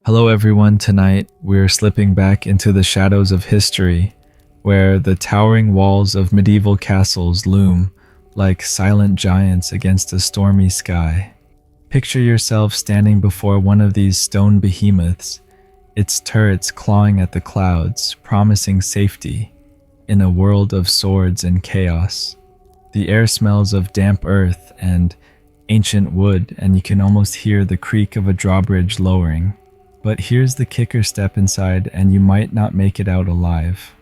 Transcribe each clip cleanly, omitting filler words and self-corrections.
Hello everyone, tonight we're slipping back into the shadows of history, where the towering walls of medieval castles loom like silent giants against a stormy sky. Picture yourself standing before one of these stone behemoths, its turrets clawing at the clouds, promising safety in a world of swords and chaos. The air smells of damp earth and ancient wood, and you can almost hear the creak of a drawbridge lowering. But here's the kicker: step inside and you might not make it out alive.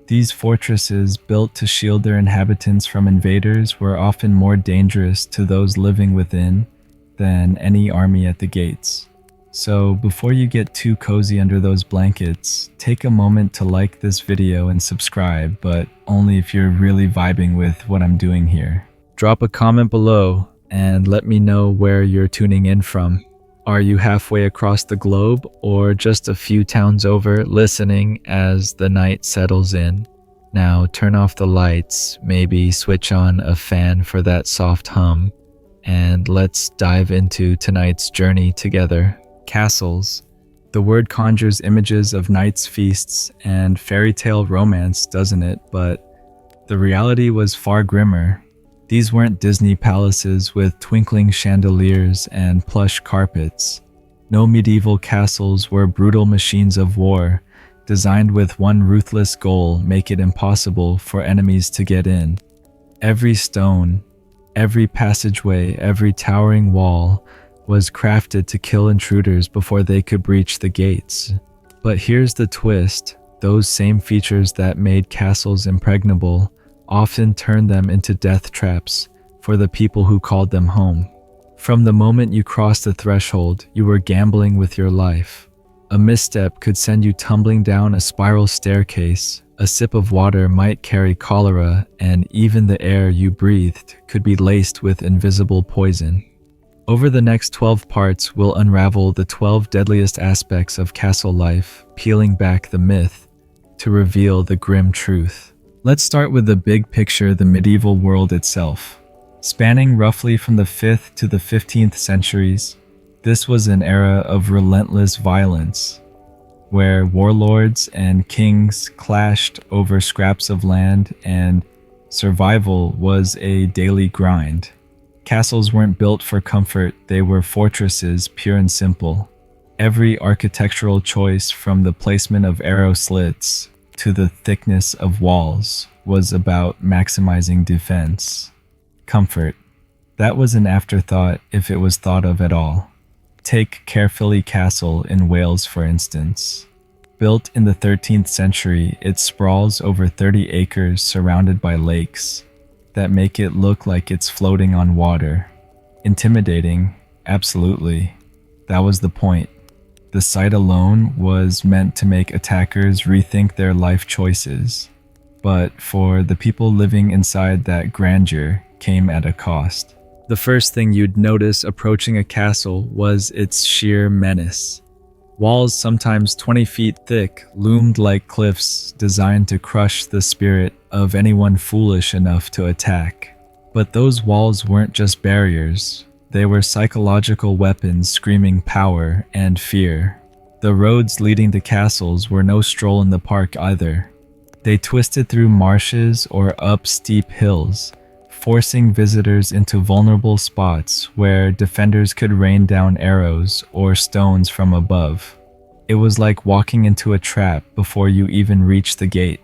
These fortresses, built to shield their inhabitants from invaders, were often more dangerous to those living within than any army at the gates. So before you get too cozy under those blankets, take a moment to like this video and subscribe, but only if you're really vibing with what I'm doing here. Drop a comment below and let me know where you're tuning in from. Are you halfway across the globe or just a few towns over, listening as the night settles in? Now turn off the lights, maybe switch on a fan for that soft hum, and let's dive into tonight's journey together. Castles. The word conjures images of knights' feasts and fairy tale romance, doesn't it? But the reality was far grimmer. These weren't Disney palaces with twinkling chandeliers and plush carpets. No, medieval castles were brutal machines of war, designed with one ruthless goal: make it impossible for enemies to get in. Every stone, every passageway, every towering wall was crafted to kill intruders before they could breach the gates. But here's the twist: those same features that made castles impregnable often turned them into death traps for the people who called them home. From the moment you crossed the threshold, you were gambling with your life. A misstep could send you tumbling down a spiral staircase, a sip of water might carry cholera, and even the air you breathed could be laced with invisible poison. Over the next 12 parts, we'll unravel the 12 deadliest aspects of castle life, peeling back the myth to reveal the grim truth. Let's start with the big picture: the medieval world itself. Spanning roughly from the 5th to the 15th centuries, this was an era of relentless violence, where warlords and kings clashed over scraps of land, and survival was a daily grind. Castles weren't built for comfort, they were fortresses, pure and simple. Every architectural choice, from the placement of arrow slits to the thickness of walls, was about maximizing defense. Comfort, that was an afterthought if it was thought of at all. Take Caerphilly Castle in Wales, for instance. Built in the 13th century, it sprawls over 30 acres surrounded by lakes that make it look like it's floating on water. Intimidating? Absolutely. That was the point. The site alone was meant to make attackers rethink their life choices. But for the people living inside, that grandeur came at a cost. The first thing you'd notice approaching a castle was its sheer menace. Walls, sometimes 20 feet thick, loomed like cliffs designed to crush the spirit of anyone foolish enough to attack. But those walls weren't just barriers. They were psychological weapons screaming power and fear. The roads leading to castles were no stroll in the park either. They twisted through marshes or up steep hills, forcing visitors into vulnerable spots where defenders could rain down arrows or stones from above. It was like walking into a trap before you even reached the gate.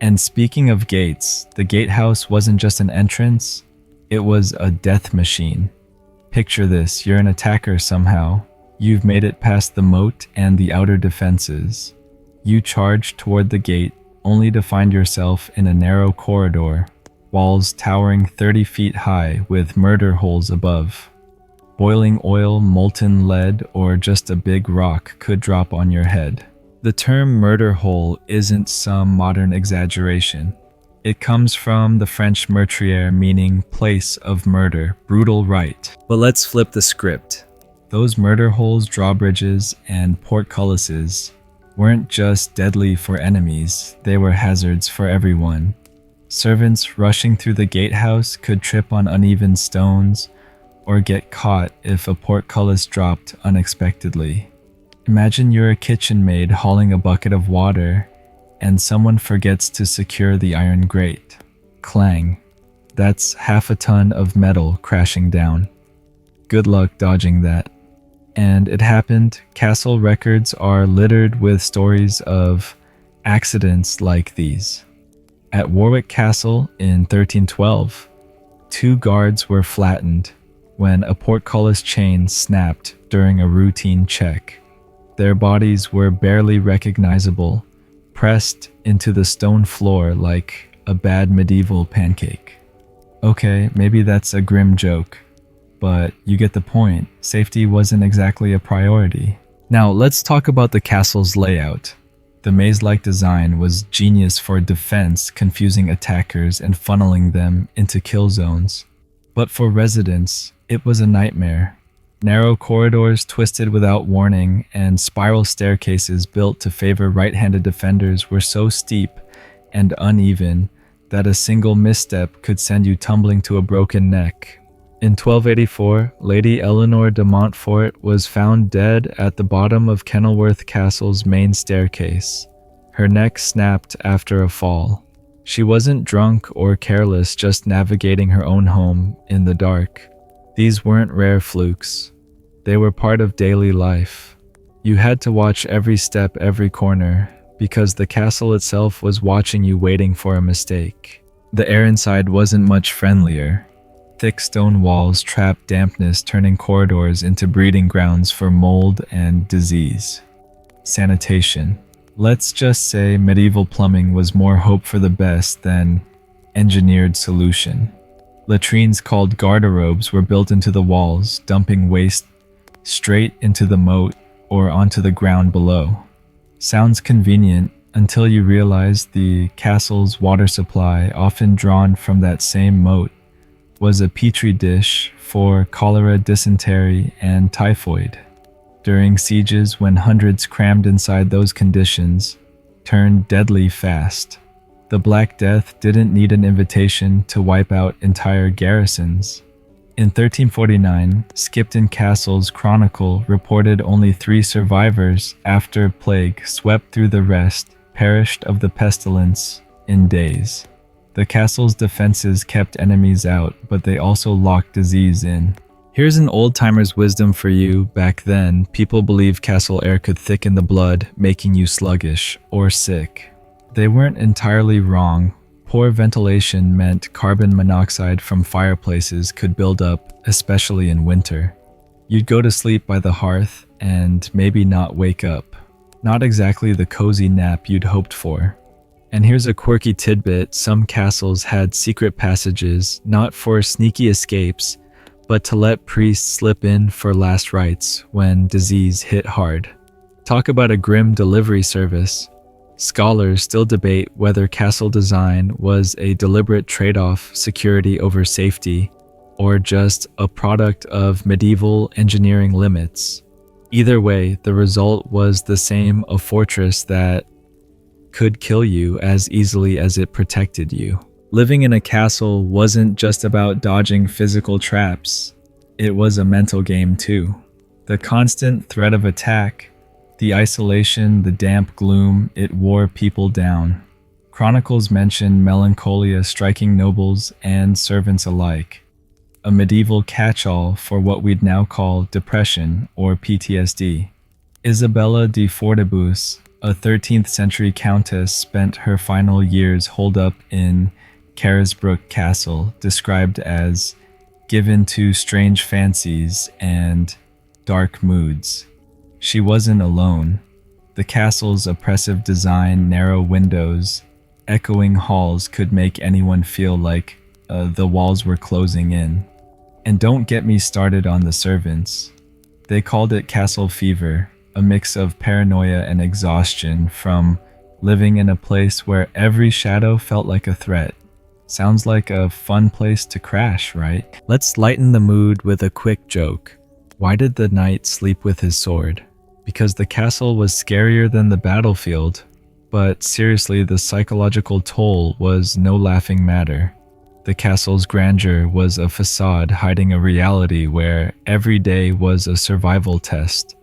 And speaking of gates, the gatehouse wasn't just an entrance, it was a death machine. Picture this: you're an attacker somehow. You've made it past the moat and the outer defenses. You charge toward the gate, only to find yourself in a narrow corridor, walls towering 30 feet high with murder holes above. Boiling oil, molten lead, or just a big rock could drop on your head. The term murder hole isn't some modern exaggeration. It comes from the French meurtrière, meaning place of murder, brutal rite. But let's flip the script. Those murder holes, drawbridges, and portcullises weren't just deadly for enemies, they were hazards for everyone. Servants rushing through the gatehouse could trip on uneven stones or get caught if a portcullis dropped unexpectedly. Imagine you're a kitchen maid hauling a bucket of water and someone forgets to secure the iron grate. Clang. That's half a ton of metal crashing down. Good luck dodging that. And it happened. Castle records are littered with stories of accidents like these. At Warwick Castle in 1312, 2 guards were flattened when a portcullis chain snapped during a routine check. Their bodies were barely recognizable, pressed into the stone floor like a bad medieval pancake. Okay, maybe that's a grim joke, but you get the point. Safety wasn't exactly a priority. Now, let's talk about the castle's layout. The maze-like design was genius for defense, confusing attackers and funneling them into kill zones. But for residents, it was a nightmare. Narrow corridors twisted without warning and spiral staircases built to favor right-handed defenders were so steep and uneven that a single misstep could send you tumbling to a broken neck. In 1284, Lady Eleanor de Montfort was found dead at the bottom of Kenilworth Castle's main staircase. Her neck snapped after a fall. She wasn't drunk or careless, just navigating her own home in the dark. These weren't rare flukes. They were part of daily life. You had to watch every step, every corner, because the castle itself was watching you, waiting for a mistake. The air inside wasn't much friendlier. Thick stone walls trapped dampness, turning corridors into breeding grounds for mold and disease. Sanitation. Let's just say medieval plumbing was more hope for the best than engineered solution. Latrines called garderobes were built into the walls, dumping waste straight into the moat or onto the ground below. Sounds convenient until you realize the castle's water supply, often drawn from that same moat, was a petri dish for cholera, dysentery, and typhoid. During sieges, when hundreds crammed inside those conditions, turned deadly fast. The Black Death didn't need an invitation to wipe out entire garrisons. In 1349, Skipton Castle's chronicle reported only 3 survivors after plague swept through the rest, perished of the pestilence in days. The castle's defenses kept enemies out, but they also locked disease in. Here's an old-timer's wisdom for you. Back then, people believed castle air could thicken the blood, making you sluggish or sick. They weren't entirely wrong. Poor ventilation meant carbon monoxide from fireplaces could build up, especially in winter. You'd go to sleep by the hearth and maybe not wake up. Not exactly the cozy nap you'd hoped for. And here's a quirky tidbit: some castles had secret passages, not for sneaky escapes, but to let priests slip in for last rites when disease hit hard. Talk about a grim delivery service. Scholars still debate whether castle design was a deliberate trade-off, security over safety, or just a product of medieval engineering limits. Either way, the result was the same: a fortress that could kill you as easily as it protected you. Living in a castle wasn't just about dodging physical traps. It was a mental game too. The constant threat of attack, the isolation, the damp gloom, it wore people down. Chronicles mention melancholia striking nobles and servants alike, a medieval catch-all for what we'd now call depression or PTSD. Isabella de Fordibus, a 13th century countess, spent her final years holed up in Carisbrooke Castle, described as given to strange fancies and dark moods. She wasn't alone. The castle's oppressive design, narrow windows, echoing halls could make anyone feel like the walls were closing in. And don't get me started on the servants. They called it castle fever, a mix of paranoia and exhaustion from living in a place where every shadow felt like a threat. Sounds like a fun place to crash, right? Let's lighten the mood with a quick joke. Why did the knight sleep with his sword? Because the castle was scarier than the battlefield. But seriously, the psychological toll was no laughing matter. The castle's grandeur was a facade hiding a reality where every day was a survival test.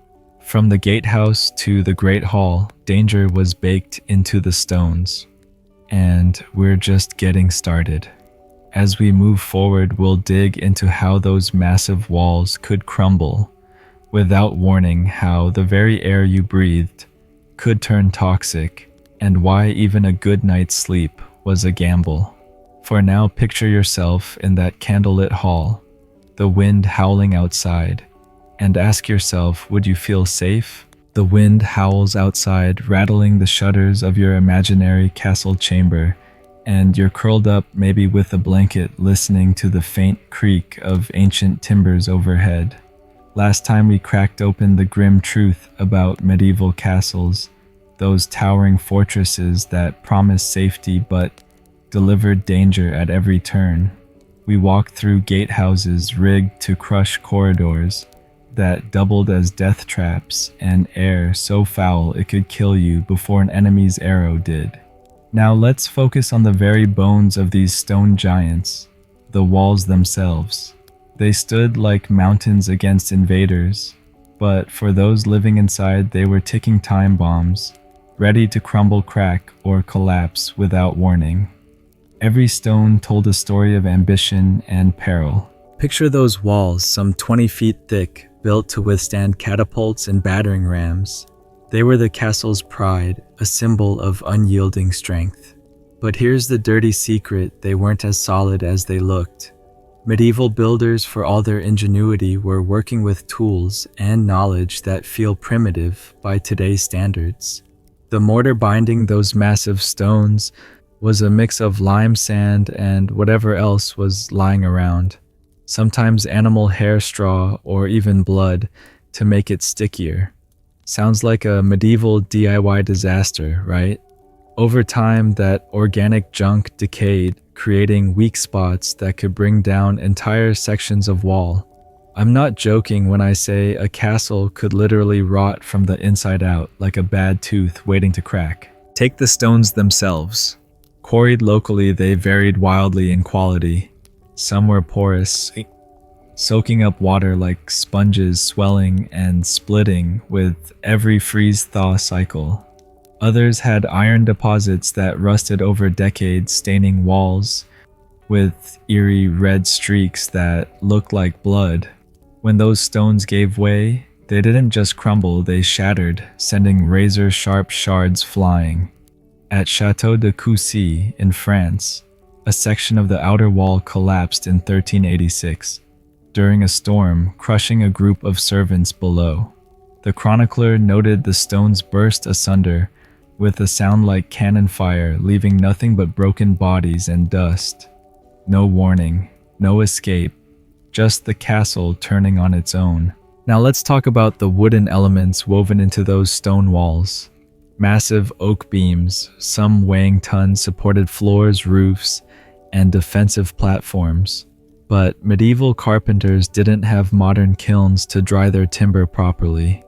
From the gatehouse to the Great Hall, danger was baked into the stones. And we're just getting started. As we move forward, we'll dig into how those massive walls could crumble without warning, how the very air you breathed could turn toxic, and why even a good night's sleep was a gamble. For now, picture yourself in that candlelit hall, the wind howling outside, and ask yourself, would you feel safe? The wind howls outside, rattling the shutters of your imaginary castle chamber, and you're curled up, maybe with a blanket, listening to the faint creak of ancient timbers overhead. Last time we cracked open the grim truth about medieval castles, those towering fortresses that promised safety but delivered danger at every turn. We walked through gatehouses rigged to crush corridors that doubled as death traps, and air so foul it could kill you before an enemy's arrow did. Now let's focus on the very bones of these stone giants, the walls themselves. They stood like mountains against invaders, but for those living inside, they were ticking time bombs, ready to crumble, crack, or collapse without warning. Every stone told a story of ambition and peril. Picture those walls, some 20 feet thick, built to withstand catapults and battering rams. They were the castle's pride, a symbol of unyielding strength. But here's the dirty secret: they weren't as solid as they looked. Medieval builders, for all their ingenuity, were working with tools and knowledge that feel primitive by today's standards. The mortar binding those massive stones was a mix of lime, sand, and whatever else was lying around. Sometimes animal hair, straw, or even blood to make it stickier. Sounds like a medieval DIY disaster, right? Over time, that organic junk decayed, creating weak spots that could bring down entire sections of wall. I'm not joking when I say a castle could literally rot from the inside out like a bad tooth waiting to crack. Take the stones themselves. Quarried locally, they varied wildly in quality. Some were porous, soaking up water like sponges, swelling and splitting with every freeze-thaw cycle. Others had iron deposits that rusted over decades, staining walls with eerie red streaks that looked like blood. When those stones gave way, they didn't just crumble, they shattered, sending razor-sharp shards flying. At Château de Coucy in France, a section of the outer wall collapsed in 1386 during a storm, crushing a group of servants below. The chronicler noted the stones burst asunder with a sound like cannon fire, leaving nothing but broken bodies and dust. No warning, no escape, just the castle turning on its own. Now let's talk about the wooden elements woven into those stone walls. Massive oak beams, some weighing tons, supported floors, roofs, and defensive platforms. But medieval carpenters didn't have modern kilns to dry their timber properly.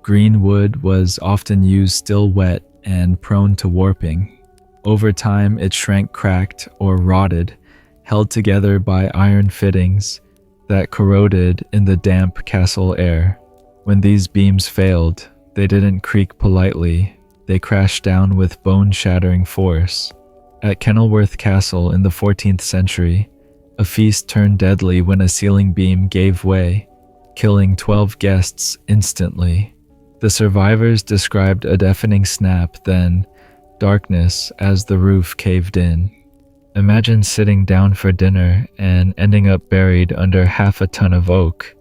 Green wood was often used still wet and prone to warping. Over time, it shrank, cracked, or rotted, held together by iron fittings that corroded in the damp castle air. When these beams failed, they didn't creak politely, they crashed down with bone-shattering force. At Kenilworth Castle in the 14th century, a feast turned deadly when a ceiling beam gave way, killing 12 guests instantly. The survivors described a deafening snap, then darkness as the roof caved in. Imagine sitting down for dinner and ending up buried under half a ton of oak.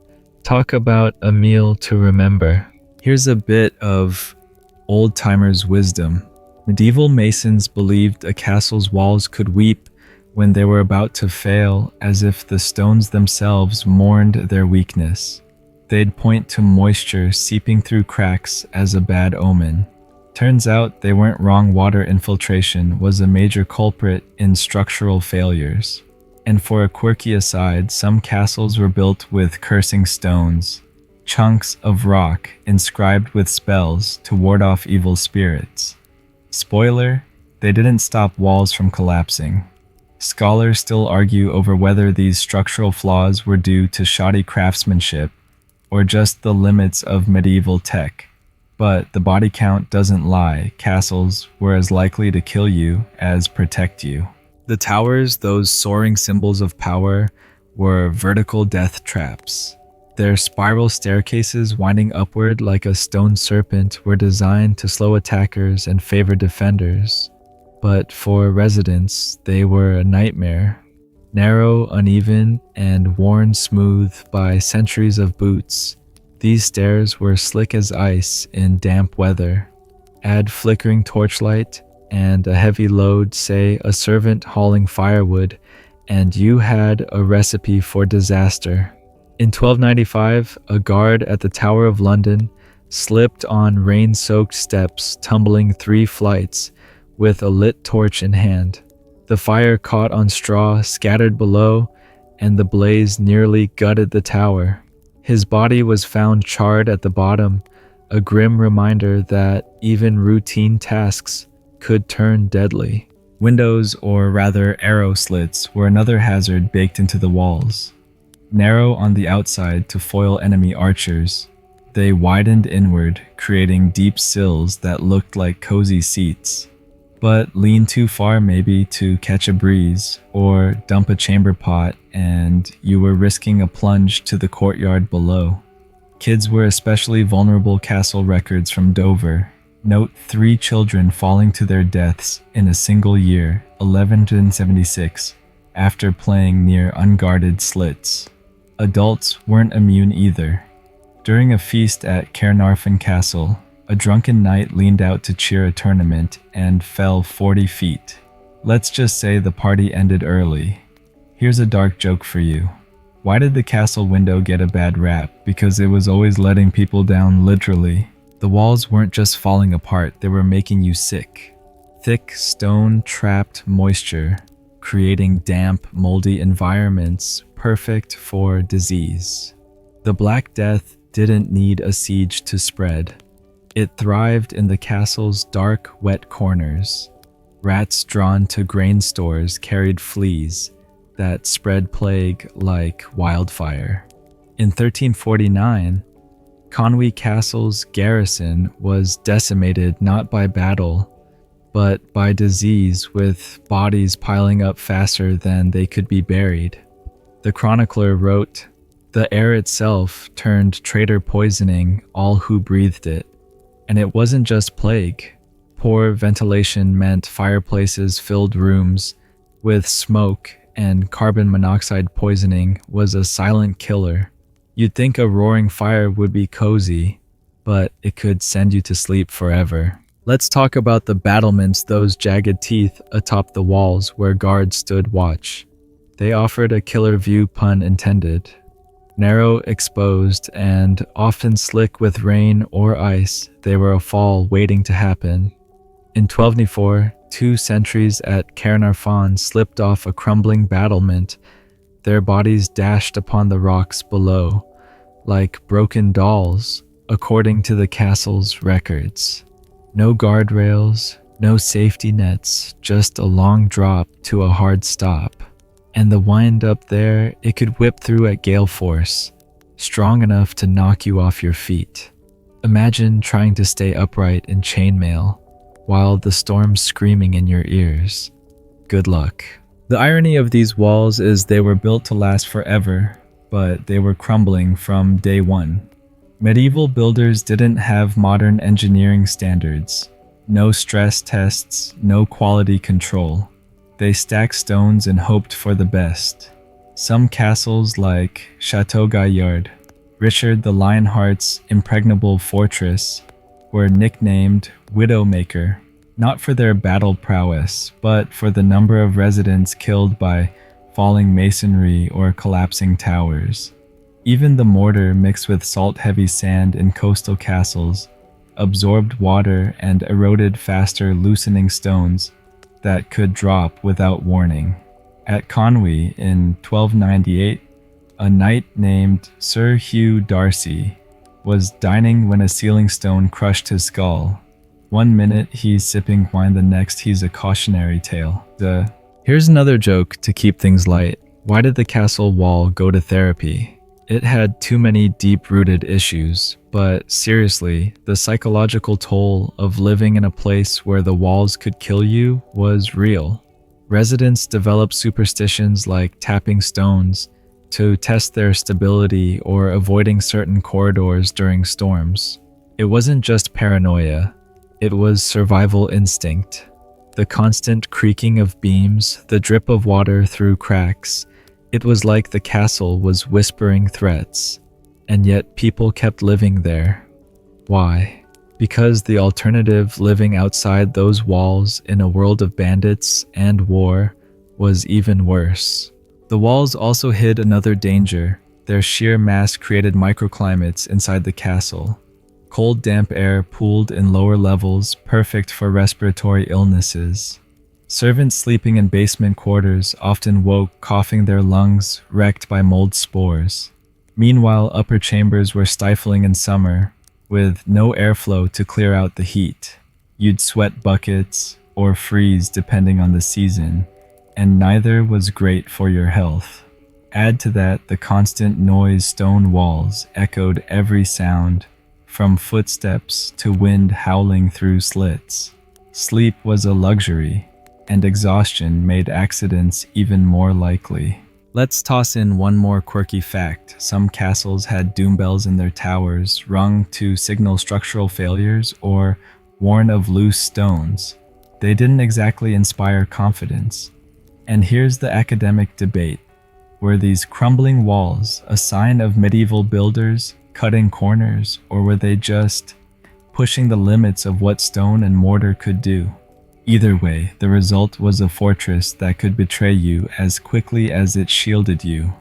Talk about a meal to remember. Here's a bit of old-timers' wisdom. Medieval masons believed a castle's walls could weep when they were about to fail, as if the stones themselves mourned their weakness. They'd point to moisture seeping through cracks as a bad omen. Turns out they weren't wrong. Water infiltration was a major culprit in structural failures. And for a quirky aside, some castles were built with cursing stones, chunks of rock inscribed with spells to ward off evil spirits. Spoiler, they didn't stop walls from collapsing. Scholars still argue over whether these structural flaws were due to shoddy craftsmanship or just the limits of medieval tech. But the body count doesn't lie. Castles were as likely to kill you as protect you. The towers, those soaring symbols of power, were vertical death traps. Their spiral staircases winding upward like a stone serpent were designed to slow attackers and favor defenders. But for residents, they were a nightmare. Narrow, uneven, and worn smooth by centuries of boots, these stairs were slick as ice in damp weather. Add flickering torchlight and a heavy load, say a servant hauling firewood, and you had a recipe for disaster. In 1295, a guard at the Tower of London slipped on rain-soaked steps, tumbling 3 flights, with a lit torch in hand. The fire caught on straw scattered below, and the blaze nearly gutted the tower. His body was found charred at the bottom, a grim reminder that even routine tasks could turn deadly. Windows, or rather arrow slits, were another hazard baked into the walls. Narrow on the outside to foil enemy archers, they widened inward, creating deep sills that looked like cozy seats. But lean too far maybe to catch a breeze, or dump a chamber pot, and you were risking a plunge to the courtyard below. Kids were especially vulnerable. Castle records from Dover note 3 children falling to their deaths in a single year, 1176, after playing near unguarded slits. Adults weren't immune either. During a feast at Caernarfon Castle, a drunken knight leaned out to cheer a tournament and fell 40 feet. Let's just say the party ended early. Here's a dark joke for you. Why did the castle window get a bad rap? Because it was always letting people down, literally. The walls weren't just falling apart, they were making you sick. Thick stone trapped moisture, creating damp, moldy environments perfect for disease. The Black Death didn't need a siege to spread. It thrived in the castle's dark, wet corners. Rats drawn to grain stores carried fleas that spread plague like wildfire. In 1349, Conwy Castle's garrison was decimated not by battle, but by disease, with bodies piling up faster than they could be buried. The chronicler wrote, "The air itself turned traitor poisoning all who breathed it." And it wasn't just plague. Poor ventilation meant fireplaces filled rooms with smoke, and carbon monoxide poisoning was a silent killer. You'd think a roaring fire would be cozy, but it could send you to sleep forever. Let's talk about the battlements, those jagged teeth atop the walls where guards stood watch. They offered a killer view, pun intended. Narrow, exposed, and often slick with rain or ice, they were a fall waiting to happen. In 1294, 2 sentries at Caernarfon slipped off a crumbling battlement, their bodies dashed upon the rocks below, like broken dolls, according to the castle's records. No guardrails, no safety nets, just a long drop to a hard stop. And the wind up there, it could whip through at gale force, strong enough to knock you off your feet. Imagine trying to stay upright in chainmail while the storm's screaming in your ears. Good luck. The irony of these walls is they were built to last forever, but they were crumbling from day one. Medieval builders didn't have modern engineering standards. No stress tests, no quality control. They stacked stones and hoped for the best. Some castles like Chateau Gaillard, Richard the Lionheart's impregnable fortress, were nicknamed Widowmaker, not for their battle prowess, but for the number of residents killed by falling masonry or collapsing towers. Even the mortar mixed with salt-heavy sand in coastal castles absorbed water and eroded faster, loosening stones that could drop without warning. At Conwy in 1298, a knight named Sir Hugh Darcy was dining when a ceiling stone crushed his skull. One minute he's sipping wine, the next he's a cautionary tale. Here's another joke to keep things light. Why did the castle wall go to therapy? It had too many deep-rooted issues, but seriously, the psychological toll of living in a place where the walls could kill you was real. Residents developed superstitions like tapping stones to test their stability or avoiding certain corridors during storms. It wasn't just paranoia, it was survival instinct. The constant creaking of beams, the drip of water through cracks, it was like the castle was whispering threats, and yet people kept living there. Why? Because the alternative, living outside those walls in a world of bandits and war, was even worse. The walls also hid another danger. Their sheer mass created microclimates inside the castle. Cold, damp air pooled in lower levels, perfect for respiratory illnesses. Servants sleeping in basement quarters often woke coughing, their lungs wrecked by mold spores. Meanwhile, upper chambers were stifling in summer, with no airflow to clear out the heat. You'd sweat buckets or freeze depending on the season, and neither was great for your health. Add to that the constant noise, stone walls echoed every sound, from footsteps to wind howling through slits. Sleep was a luxury, and exhaustion made accidents even more likely. Let's toss in one more quirky fact. Some castles had doom bells in their towers, rung to signal structural failures or warn of loose stones. They didn't exactly inspire confidence. And here's the academic debate. Were these crumbling walls a sign of medieval builders cutting corners, or were they just pushing the limits of what stone and mortar could do? Either way, the result was a fortress that could betray you as quickly as it shielded you.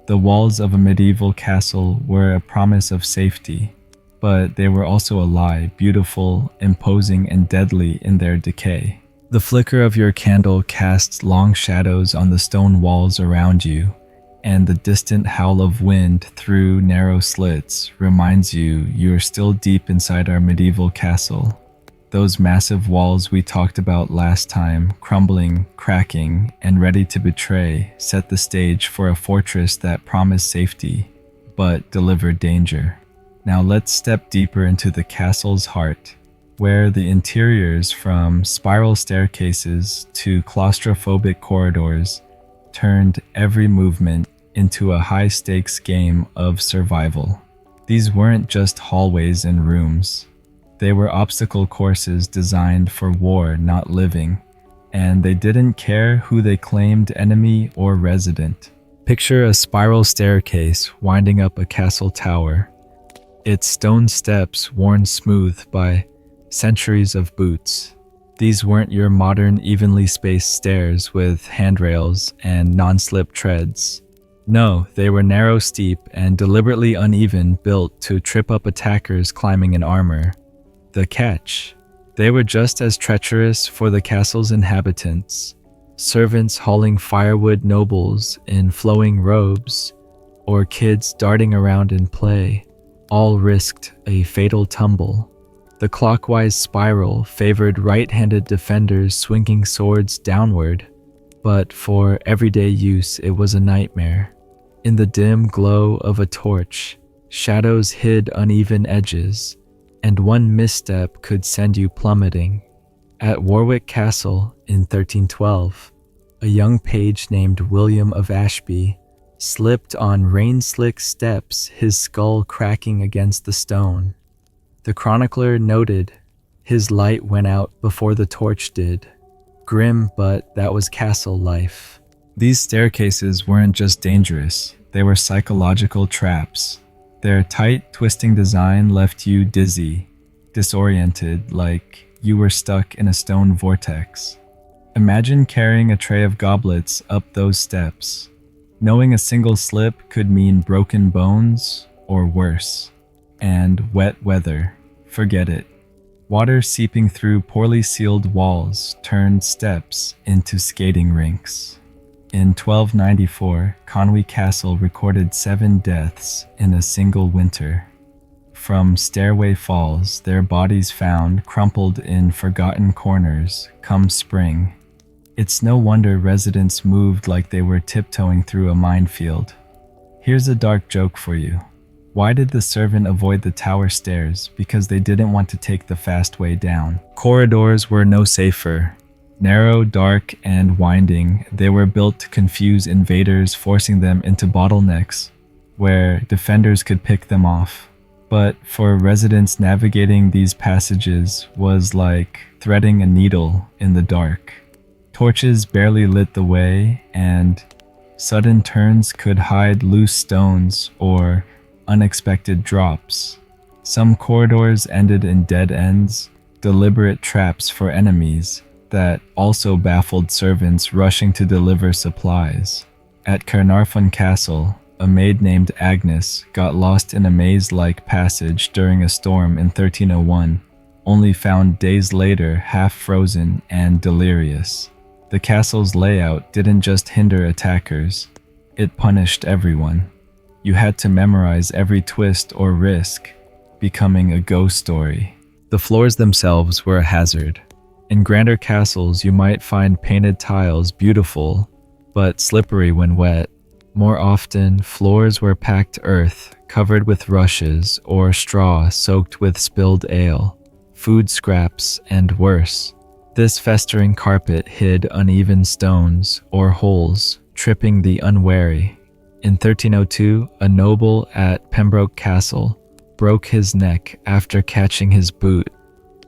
The walls of a medieval castle were a promise of safety, but they were also a lie, beautiful, imposing, and deadly in their decay. The flicker of your candle casts long shadows on the stone walls around you, and the distant howl of wind through narrow slits reminds you you're still deep inside our medieval castle. Those massive walls we talked about last time, crumbling, cracking, and ready to betray, set the stage for a fortress that promised safety, but delivered danger. Now let's step deeper into the castle's heart, where the interiors, from spiral staircases to claustrophobic corridors, turned every movement into a high-stakes game of survival. These weren't just hallways and rooms. They were obstacle courses designed for war, not living, and they didn't care who they claimed enemy or resident. Picture a spiral staircase winding up a castle tower, its stone steps worn smooth by centuries of boots. These weren't your modern, evenly spaced stairs with handrails and non-slip treads. No, they were narrow, steep, and deliberately uneven, built to trip up attackers climbing in armor. The catch: they were just as treacherous for the castle's inhabitants. Servants hauling firewood, nobles in flowing robes, or kids darting around in play, all risked a fatal tumble. The clockwise spiral favored right-handed defenders swinging swords downward, but for everyday use it was a nightmare. In the dim glow of a torch, shadows hid uneven edges, and one misstep could send you plummeting. At Warwick Castle in 1312, a young page named William of Ashby slipped on rain-slick steps, his skull cracking against the stone. The chronicler noted, his light went out before the torch did. Grim, but that was castle life. These staircases weren't just dangerous, they were psychological traps. Their tight, twisting design left you dizzy, disoriented, like you were stuck in a stone vortex. Imagine carrying a tray of goblets up those steps. Knowing a single slip could mean broken bones or worse. And wet weather, forget it. Water seeping through poorly sealed walls turned steps into skating rinks. In 1294, Conwy Castle recorded 7 deaths in a single winter. From stairway falls, their bodies found crumpled in forgotten corners come spring. It's no wonder residents moved like they were tiptoeing through a minefield. Here's a dark joke for you. Why did the servant avoid the tower stairs? Because they didn't want to take the fast way down. Corridors were no safer. Narrow, dark, and winding, they were built to confuse invaders, forcing them into bottlenecks where defenders could pick them off. But for residents, navigating these passages was like threading a needle in the dark. Torches barely lit the way, and sudden turns could hide loose stones or unexpected drops. Some corridors ended in dead ends, deliberate traps for enemies that also baffled servants rushing to deliver supplies. At Caernarfon Castle, a maid named Agnes got lost in a maze-like passage during a storm in 1301, only found days later half frozen and delirious. The castle's layout didn't just hinder attackers, it punished everyone. You had to memorize every twist or risk, becoming a ghost story. The floors themselves were a hazard. In grander castles, you might find painted tiles beautiful, but slippery when wet. More often, floors were packed earth, covered with rushes, or straw soaked with spilled ale, food scraps, and worse. This festering carpet hid uneven stones or holes, tripping the unwary. In 1302, a noble at Pembroke Castle broke his neck after catching his boot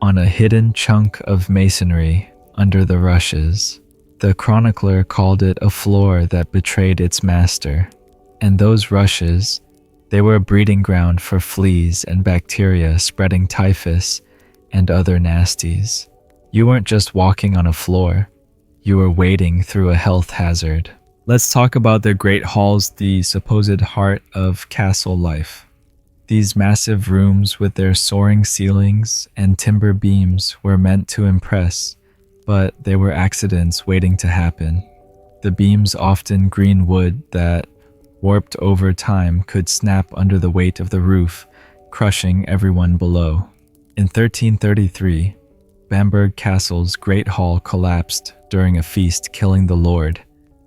on a hidden chunk of masonry under the rushes. The chronicler called it a floor that betrayed its master. And those rushes, they were a breeding ground for fleas and bacteria spreading typhus and other nasties. You weren't just walking on a floor, you were wading through a health hazard. Let's talk about the great halls, the supposed heart of castle life. These massive rooms with their soaring ceilings and timber beams were meant to impress, but they were accidents waiting to happen. The beams, often green wood that warped over time, could snap under the weight of the roof, crushing everyone below. In 1333, Bamberg Castle's Great Hall collapsed during a feast, killing the lord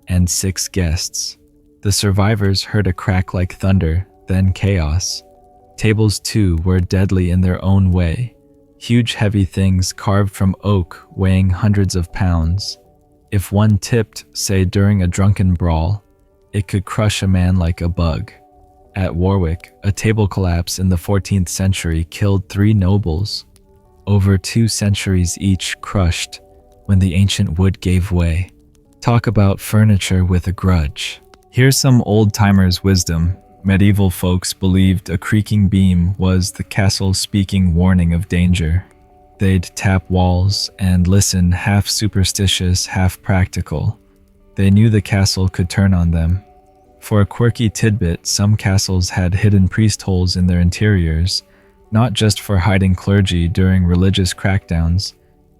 and 6 guests. The survivors heard a crack like thunder, then chaos. Tables too were deadly in their own way. Huge heavy things carved from oak weighing hundreds of pounds. If one tipped, say during a drunken brawl, it could crush a man like a bug. At Warwick, a table collapse in the 14th century killed 3 nobles. Over 2 centuries each crushed when the ancient wood gave way. Talk about furniture with a grudge. Here's some old-timers' wisdom. Medieval folks believed a creaking beam was the castle's speaking warning of danger. They'd tap walls and listen, half superstitious, half practical. They knew the castle could turn on them. For a quirky tidbit, some castles had hidden priest holes in their interiors, not just for hiding clergy during religious crackdowns,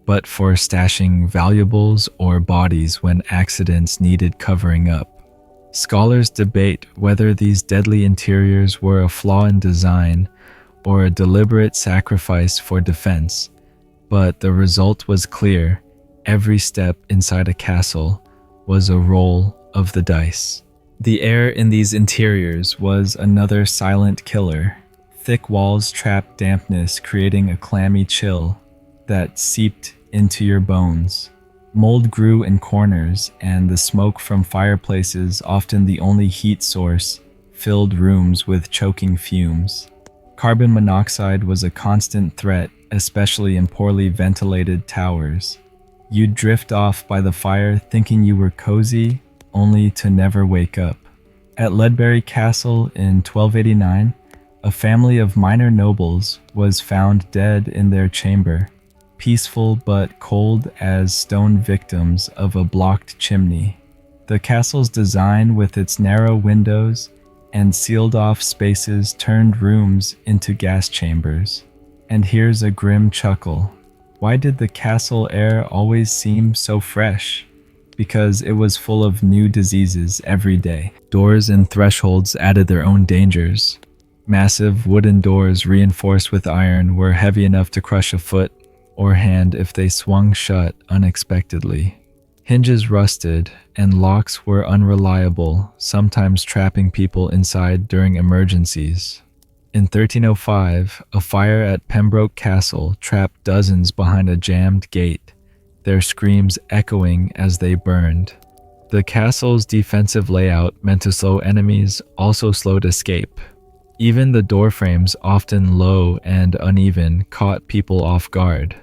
but for stashing valuables or bodies when accidents needed covering up. Scholars debate whether these deadly interiors were a flaw in design or a deliberate sacrifice for defense, but the result was clear. Every step inside a castle was a roll of the dice. The air in these interiors was another silent killer. Thick walls trapped dampness, creating a clammy chill that seeped into your bones. Mold grew in corners, and the smoke from fireplaces, often the only heat source, filled rooms with choking fumes. Carbon monoxide was a constant threat, especially in poorly ventilated towers. You'd drift off by the fire thinking you were cozy, only to never wake up. At Ledbury Castle in 1289, a family of minor nobles was found dead in their chamber, peaceful but cold as stone victims of a blocked chimney. The castle's design, with its narrow windows and sealed-off spaces, turned rooms into gas chambers. And here's a grim chuckle. Why did the castle air always seem so fresh? Because it was full of new diseases every day. Doors and thresholds added their own dangers. Massive wooden doors reinforced with iron were heavy enough to crush a foot or hand if they swung shut unexpectedly. Hinges rusted, and locks were unreliable, sometimes trapping people inside during emergencies. In 1305, a fire at Pembroke Castle trapped dozens behind a jammed gate, their screams echoing as they burned. The castle's defensive layout meant to slow enemies, also slowed escape. Even the doorframes, often low and uneven, caught people off guard.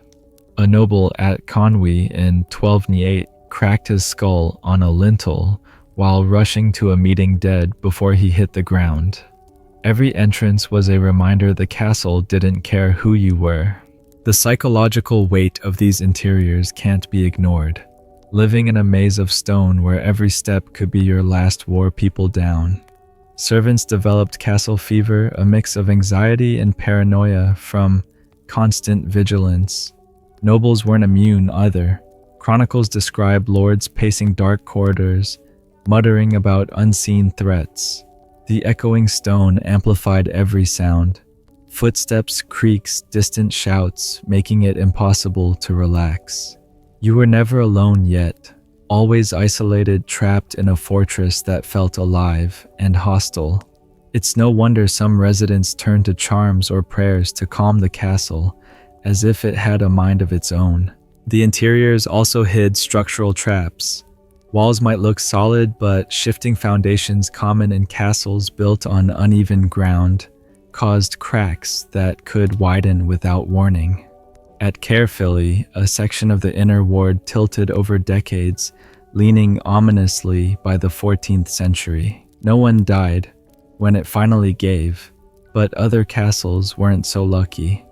A noble at Conwy in 1208 cracked his skull on a lintel while rushing to a meeting dead before he hit the ground. Every entrance was a reminder the castle didn't care who you were. The psychological weight of these interiors can't be ignored. Living in a maze of stone where every step could be your last wore people down. Servants developed castle fever, a mix of anxiety and paranoia from constant vigilance. Nobles weren't immune either. Chronicles describe lords pacing dark corridors, muttering about unseen threats. The echoing stone amplified every sound. Footsteps, creaks, distant shouts, making it impossible to relax. You were never alone yet, always isolated, trapped in a fortress that felt alive and hostile. It's no wonder some residents turned to charms or prayers to calm the castle, as if it had a mind of its own. The interiors also hid structural traps. Walls might look solid, but shifting foundations common in castles built on uneven ground caused cracks that could widen without warning. At Caerphilly, a section of the inner ward tilted over decades, leaning ominously by the 14th century. No one died when it finally gave, but other castles weren't so lucky.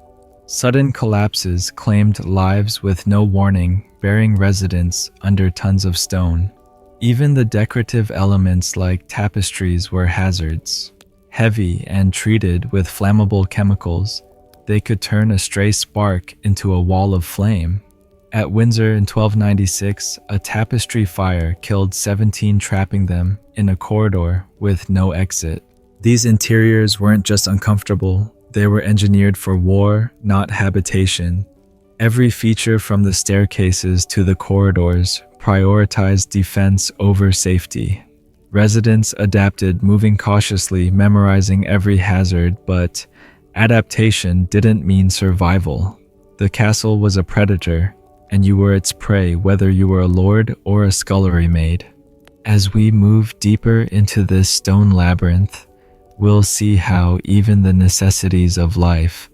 Sudden collapses claimed lives with no warning, burying residents under tons of stone. Even the decorative elements like tapestries were hazards. Heavy and treated with flammable chemicals, they could turn a stray spark into a wall of flame. At Windsor in 1296, a tapestry fire killed 17, trapping them in a corridor with no exit. These interiors weren't just uncomfortable, they were engineered for war, not habitation. Every feature from the staircases to the corridors prioritized defense over safety. Residents adapted, moving cautiously, memorizing every hazard, but adaptation didn't mean survival. The castle was a predator, and you were its prey whether you were a lord or a scullery maid. As we move deeper into this stone labyrinth, we'll see how even the necessities of life,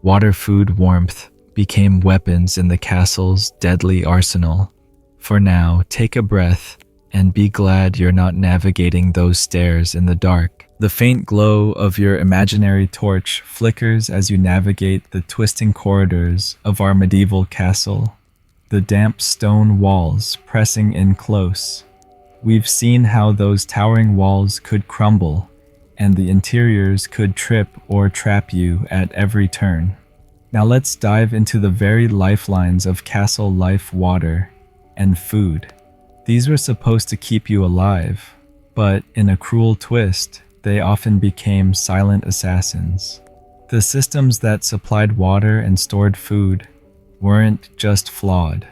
water, food, warmth, became weapons in the castle's deadly arsenal. For now, take a breath and be glad you're not navigating those stairs in the dark. The faint glow of your imaginary torch flickers as you navigate the twisting corridors of our medieval castle, the damp stone walls pressing in close. We've seen how those towering walls could crumble, and the interiors could trip or trap you at every turn. Now let's dive into the very lifelines of castle life: water and food. These were supposed to keep you alive, but in a cruel twist, they often became silent assassins. The systems that supplied water and stored food weren't just flawed.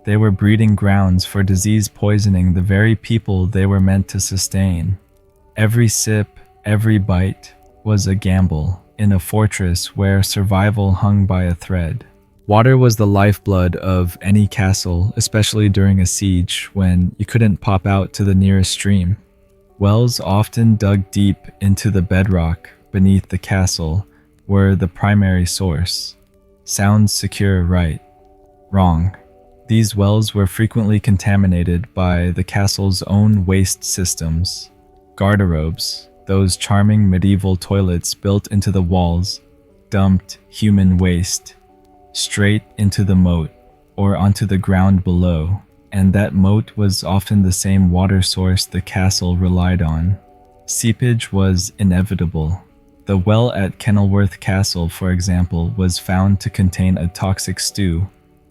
They were breeding grounds for disease, poisoning the very people they were meant to sustain. Every sip, every bite was a gamble in a fortress where survival hung by a thread. Water was the lifeblood of any castle, especially during a siege when you couldn't pop out to the nearest stream. Wells, often dug deep into the bedrock beneath the castle, were the primary source. Sounds secure, right? Wrong. These wells were frequently contaminated by the castle's own waste systems. Garderobes, those charming medieval toilets built into the walls, dumped human waste straight into the moat or onto the ground below, and that moat was often the same water source the castle relied on. Seepage was inevitable. The well at Kenilworth Castle, for example, was found to contain a toxic stew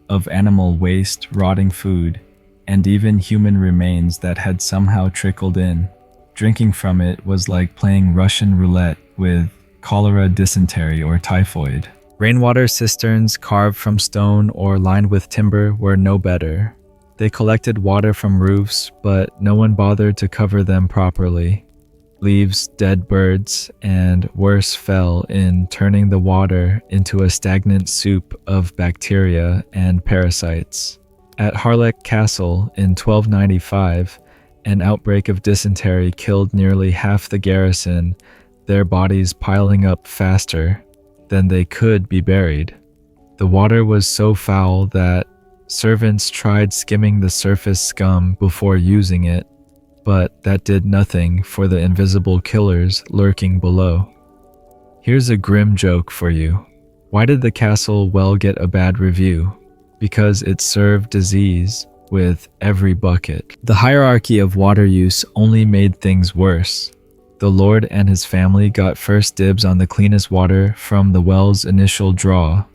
of animal waste, rotting food, and even human remains that had somehow trickled in. Drinking from it was like playing Russian roulette with cholera, dysentery, or typhoid. Rainwater cisterns carved from stone or lined with timber were no better. They collected water from roofs, but no one bothered to cover them properly. Leaves, dead birds, and worse fell in turning the water into a stagnant soup of bacteria and parasites. At Harlech Castle in 1295, an outbreak of dysentery killed nearly half the garrison, their bodies piling up faster than they could be buried. The water was so foul that servants tried skimming the surface scum before using it, but that did nothing for the invisible killers lurking below. Here's a grim joke for you. Why did the castle well get a bad review? Because it served disease with every bucket. The hierarchy of water use only made things worse. The lord and his family got first dibs on the cleanest water from the well's initial draw,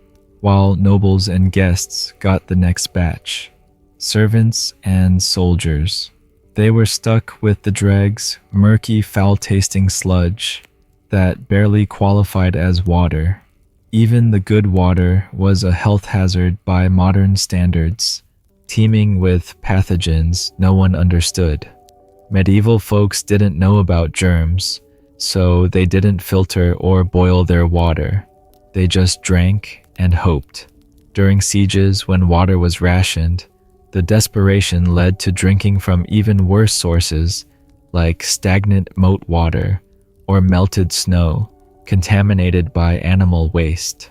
while nobles and guests got the next batch. Servants and soldiers. They were stuck with the dregs, murky, foul-tasting sludge that barely qualified as water. Even the good water was a health hazard by modern standards, teeming with pathogens no one understood. Medieval folks didn't know about germs, so they didn't filter or boil their water. They just drank and hoped. During sieges, when water was rationed, the desperation led to drinking from even worse sources, like stagnant moat water or melted snow, contaminated by animal waste.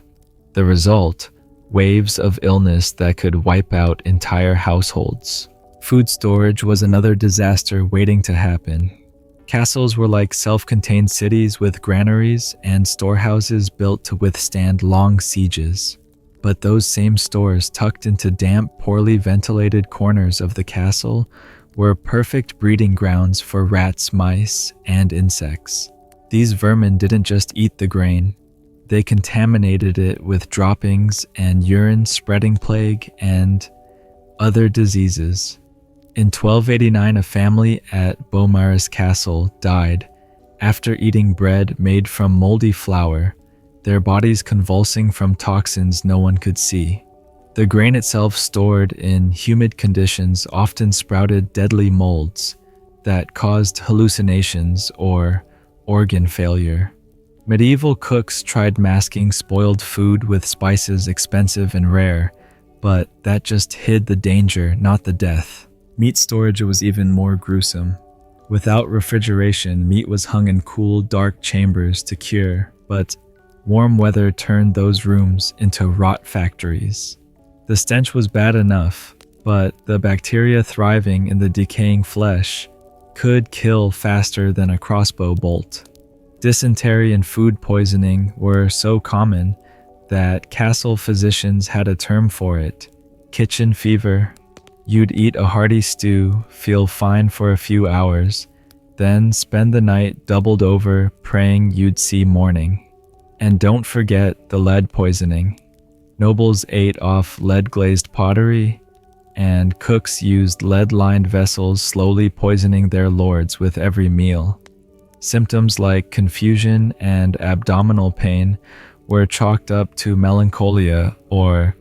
The result, waves of illness that could wipe out entire households. Food storage was another disaster waiting to happen. Castles were like self-contained cities with granaries and storehouses built to withstand long sieges. But those same stores tucked into damp, poorly ventilated corners of the castle were perfect breeding grounds for rats, mice, and insects. These vermin didn't just eat the grain. They contaminated it with droppings and urine, spreading plague and other diseases. In 1289, a family at Beaumaris Castle died after eating bread made from moldy flour, their bodies convulsing from toxins no one could see. The grain itself, stored in humid conditions, often sprouted deadly molds that caused hallucinations or organ failure. Medieval cooks tried masking spoiled food with spices expensive and rare, but that just hid the danger, not the death. Meat storage was even more gruesome. Without refrigeration, meat was hung in cool, dark chambers to cure, but warm weather turned those rooms into rot factories. The stench was bad enough, but the bacteria thriving in the decaying flesh could kill faster than a crossbow bolt. Dysentery and food poisoning were so common that castle physicians had a term for it: kitchen fever. You'd eat a hearty stew, feel fine for a few hours, then spend the night doubled over praying you'd see morning. And don't forget the lead poisoning. Nobles ate off lead-glazed pottery, and cooks used lead-lined vessels, slowly poisoning their lords with every meal. Symptoms like confusion and abdominal pain were chalked up to melancholia or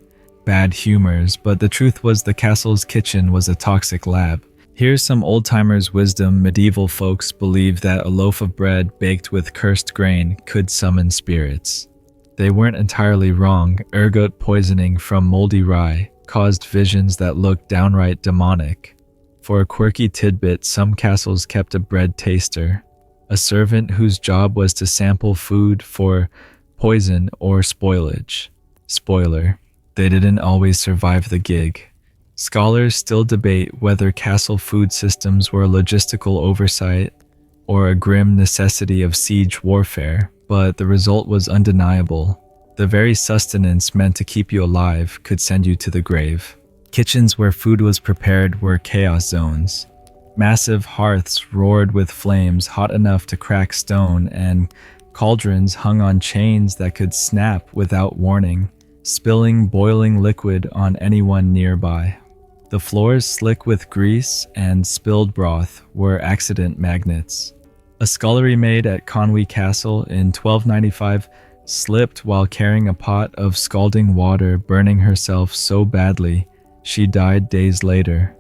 bad humors, but the truth was the castle's kitchen was a toxic lab. Here's some old-timers' wisdom. Medieval folks believed that a loaf of bread baked with cursed grain could summon spirits. They weren't entirely wrong. Ergot poisoning from moldy rye caused visions that looked downright demonic. For a quirky tidbit, some castles kept a bread taster, a servant whose job was to sample food for poison or spoilage. Spoiler: they didn't always survive the gig. Scholars still debate whether castle food systems were a logistical oversight or a grim necessity of siege warfare, but the result was undeniable. The very sustenance meant to keep you alive could send you to the grave. Kitchens where food was prepared were chaos zones. Massive hearths roared with flames hot enough to crack stone, and cauldrons hung on chains that could snap without warning, spilling boiling liquid on anyone nearby. The floors, slick with grease and spilled broth, were accident magnets. A scullery maid at Conwy Castle in 1295 slipped while carrying a pot of scalding water, burning herself so badly she died days later.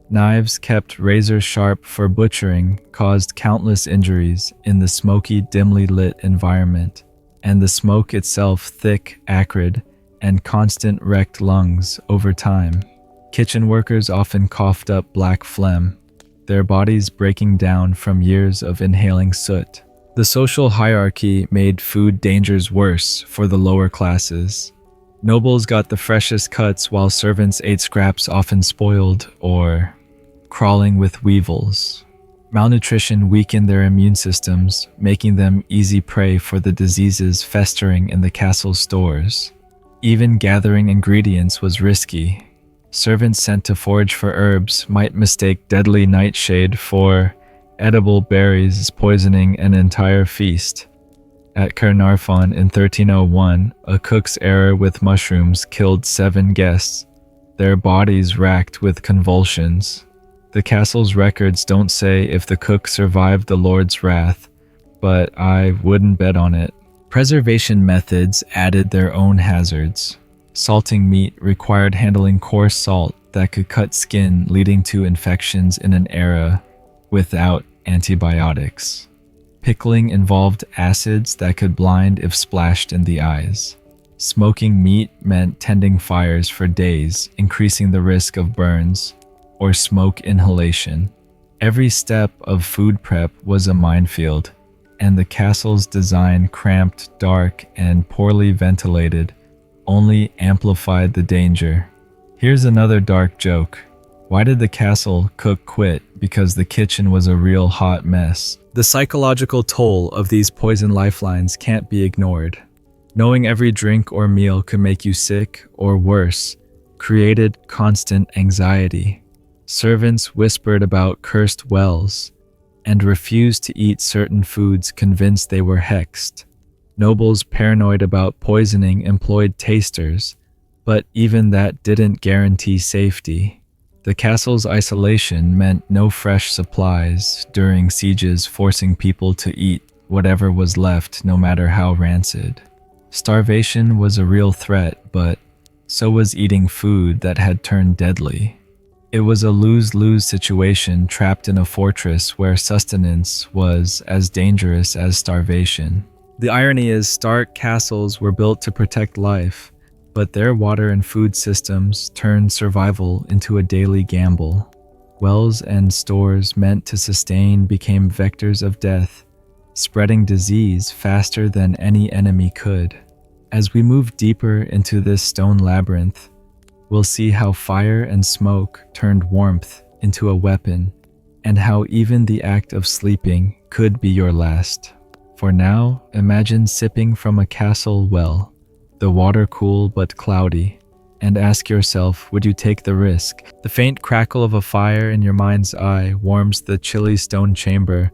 Knives kept razor sharp for butchering caused countless injuries in the smoky, dimly lit environment, and the smoke itself thick, acrid, and constant wrecked lungs over time. Kitchen workers often coughed up black phlegm, their bodies breaking down from years of inhaling soot. The social hierarchy made food dangers worse for the lower classes. Nobles got the freshest cuts while servants ate scraps often spoiled or crawling with weevils. Malnutrition weakened their immune systems, making them easy prey for the diseases festering in the castle's stores. Even gathering ingredients was risky. Servants sent to forage for herbs might mistake deadly nightshade for edible berries, poisoning an entire feast. At Caernarfon in 1301, a cook's error with mushrooms killed 7 guests, their bodies racked with convulsions. The castle's records don't say if the cook survived the Lord's wrath, but I wouldn't bet on it. Preservation methods added their own hazards. Salting meat required handling coarse salt that could cut skin, leading to infections in an era without antibiotics. Pickling involved acids that could blind if splashed in the eyes. Smoking meat meant tending fires for days, increasing the risk of burns or smoke inhalation. Every step of food prep was a minefield, and the castle's design, cramped, dark, and poorly ventilated, only amplified the danger. Here's another dark joke. Why did the castle cook quit? Because the kitchen was a real hot mess. The psychological toll of these poison lifelines can't be ignored. Knowing every drink or meal could make you sick, or worse, created constant anxiety. Servants whispered about cursed wells and refused to eat certain foods convinced they were hexed. Nobles paranoid about poisoning employed tasters, but even that didn't guarantee safety. The castle's isolation meant no fresh supplies during sieges, forcing people to eat whatever was left, no matter how rancid. Starvation was a real threat, but so was eating food that had turned deadly. It was a lose-lose situation, trapped in a fortress where sustenance was as dangerous as starvation. The irony is, Stark castles were built to protect life, but their water and food systems turned survival into a daily gamble. Wells and stores meant to sustain became vectors of death, spreading disease faster than any enemy could. As we move deeper into this stone labyrinth, we'll see how fire and smoke turned warmth into a weapon, and how even the act of sleeping could be your last. For now, imagine sipping from a castle well, the water cool but cloudy, and ask yourself, would you take the risk? The faint crackle of a fire in your mind's eye warms the chilly stone chamber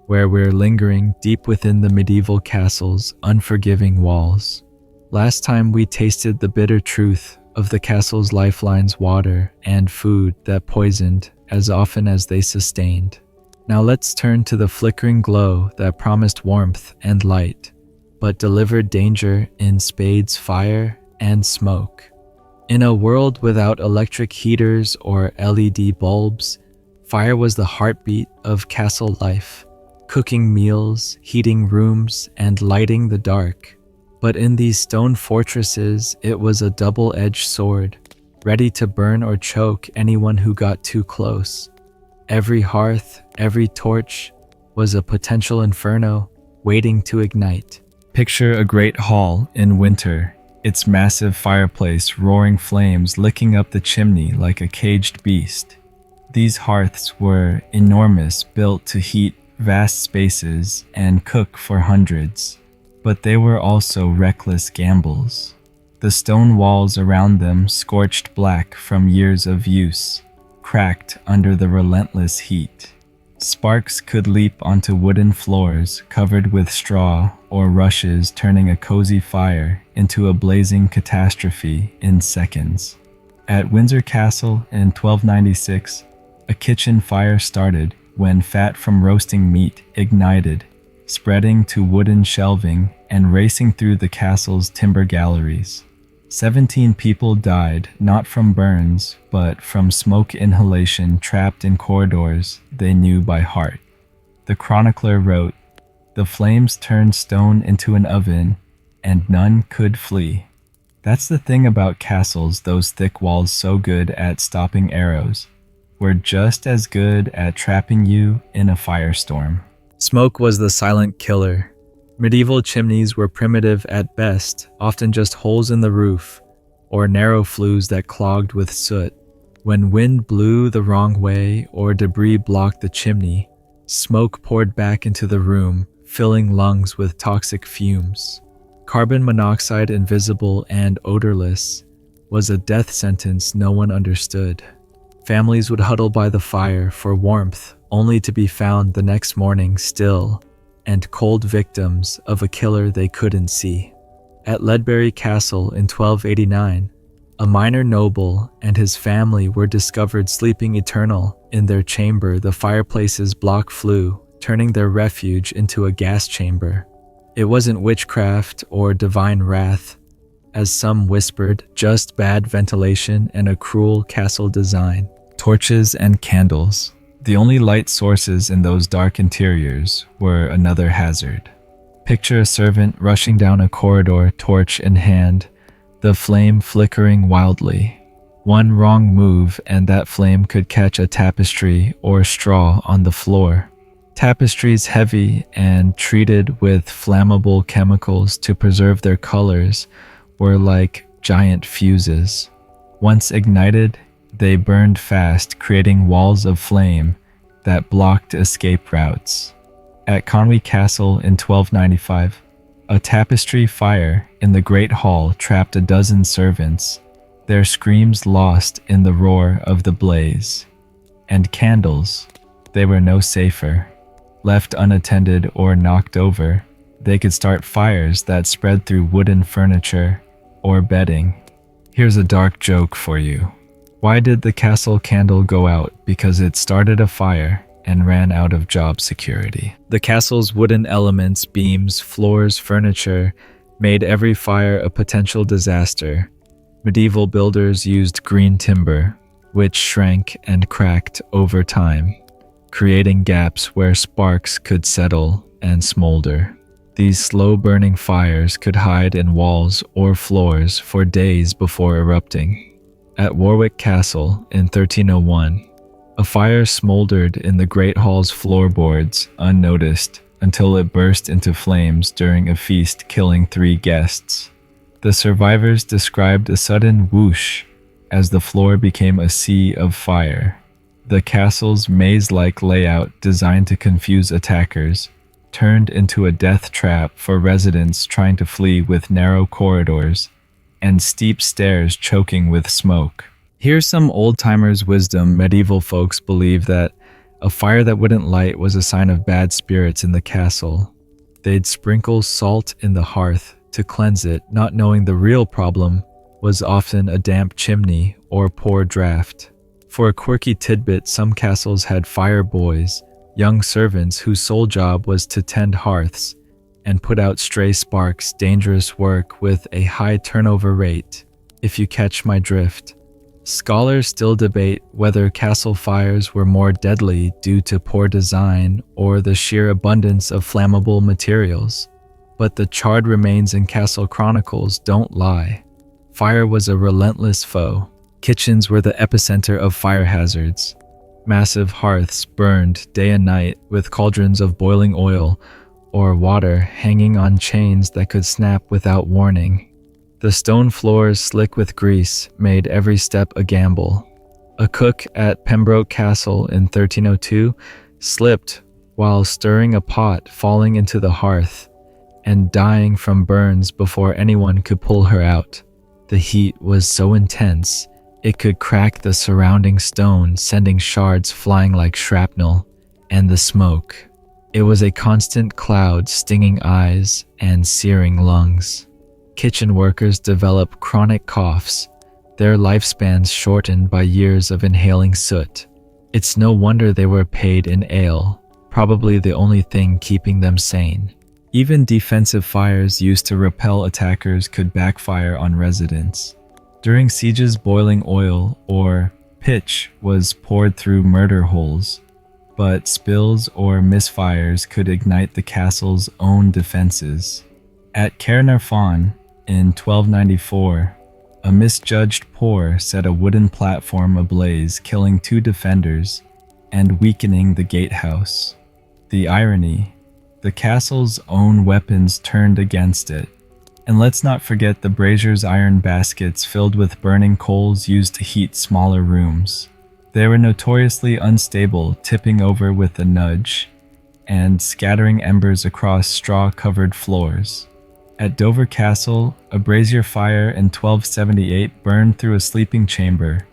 where we're lingering deep within the medieval castle's unforgiving walls. Last time we tasted the bitter truth of the castle's lifelines, water and food that poisoned as often as they sustained. Now let's turn to the flickering glow that promised warmth and light, but delivered danger in spades, fire, and smoke. In a world without electric heaters or LED bulbs, fire was the heartbeat of castle life, cooking meals, heating rooms, and lighting the dark. But in these stone fortresses, it was a double-edged sword, ready to burn or choke anyone who got too close. Every hearth, every torch was a potential inferno waiting to ignite. Picture a great hall in winter, its massive fireplace, roaring flames licking up the chimney like a caged beast. These hearths were enormous, built to heat vast spaces and cook for hundreds. But they were also reckless gambles. The stone walls around them, scorched black from years of use, cracked under the relentless heat. Sparks could leap onto wooden floors covered with straw or rushes, turning a cozy fire into a blazing catastrophe in seconds. At Windsor Castle in 1296, a kitchen fire started when fat from roasting meat ignited, spreading to wooden shelving and racing through the castle's timber galleries. 17 people died not from burns, but from smoke inhalation trapped in corridors they knew by heart. The chronicler wrote, "The flames turned stone into an oven, and none could flee." That's the thing about castles, those thick walls so good at stopping arrows were just as good at trapping you in a firestorm. Smoke was the silent killer. Medieval chimneys were primitive at best, often just holes in the roof, or narrow flues that clogged with soot. When wind blew the wrong way or debris blocked the chimney, smoke poured back into the room, filling lungs with toxic fumes. Carbon monoxide, invisible and odorless, was a death sentence no one understood. Families would huddle by the fire for warmth, only to be found the next morning still and cold, victims of a killer they couldn't see. At Ledbury Castle in 1289, a minor noble and his family were discovered sleeping eternal in their chamber. The fireplace's block flew, turning their refuge into a gas chamber. It wasn't witchcraft or divine wrath, as some whispered, just bad ventilation and a cruel castle design. Torches and candles. The only light sources in those dark interiors were another hazard. Picture a servant rushing down a corridor, torch in hand, the flame flickering wildly. One wrong move and that flame could catch a tapestry or straw on the floor. Tapestries heavy and treated with flammable chemicals to preserve their colors were like giant fuses. Once ignited, they burned fast, creating walls of flame that blocked escape routes. At Conwy Castle in 1295, a tapestry fire in the Great Hall trapped a dozen servants, their screams lost in the roar of the blaze. And candles, they were no safer. Left unattended or knocked over, they could start fires that spread through wooden furniture or bedding. Here's a dark joke for you. Why did the castle candle go out? Because it started a fire and ran out of job security. The castle's wooden elements, beams, floors, furniture, made every fire a potential disaster. Medieval builders used green timber, which shrank and cracked over time, creating gaps where sparks could settle and smolder. These slow-burning fires could hide in walls or floors for days before erupting. At Warwick Castle in 1301, a fire smoldered in the Great Hall's floorboards unnoticed until it burst into flames during a feast, killing 3 guests. The survivors described a sudden whoosh as the floor became a sea of fire. The castle's maze-like layout, designed to confuse attackers, turned into a death trap for residents trying to flee, with narrow corridors and steep stairs choking with smoke. Here's some old-timers' wisdom. Medieval folks believed that a fire that wouldn't light was a sign of bad spirits in the castle. They'd sprinkle salt in the hearth to cleanse it, not knowing the real problem was often a damp chimney or poor draft. For a quirky tidbit, some castles had fire boys, young servants whose sole job was to tend hearths and put out stray sparks, dangerous work with a high turnover rate, if you catch my drift. Scholars still debate whether castle fires were more deadly due to poor design or the sheer abundance of flammable materials, but the charred remains in castle chronicles don't lie. Fire was a relentless foe. Kitchens were the epicenter of fire hazards. Massive hearths burned day and night with cauldrons of boiling oil or water hanging on chains that could snap without warning. The stone floors, slick with grease, made every step a gamble. A cook at Pembroke Castle in 1302 slipped while stirring a pot, falling into the hearth and dying from burns before anyone could pull her out. The heat was so intense, it could crack the surrounding stone, sending shards flying like shrapnel. And the smoke. It was a constant cloud, stinging eyes and searing lungs. Kitchen workers develop chronic coughs, their lifespans shortened by years of inhaling soot. It's no wonder they were paid in ale, probably the only thing keeping them sane. Even defensive fires used to repel attackers could backfire on residents. During sieges, boiling oil, or pitch, was poured through murder holes, but spills or misfires could ignite the castle's own defenses. At Caernarfon in 1294, a misjudged pour set a wooden platform ablaze, killing 2 defenders and weakening the gatehouse. The irony: the castle's own weapons turned against it. And let's not forget the brazier's iron baskets filled with burning coals used to heat smaller rooms. They were notoriously unstable, tipping over with a nudge and scattering embers across straw-covered floors. At Dover Castle, a brazier fire in 1278 burned through a sleeping chamber,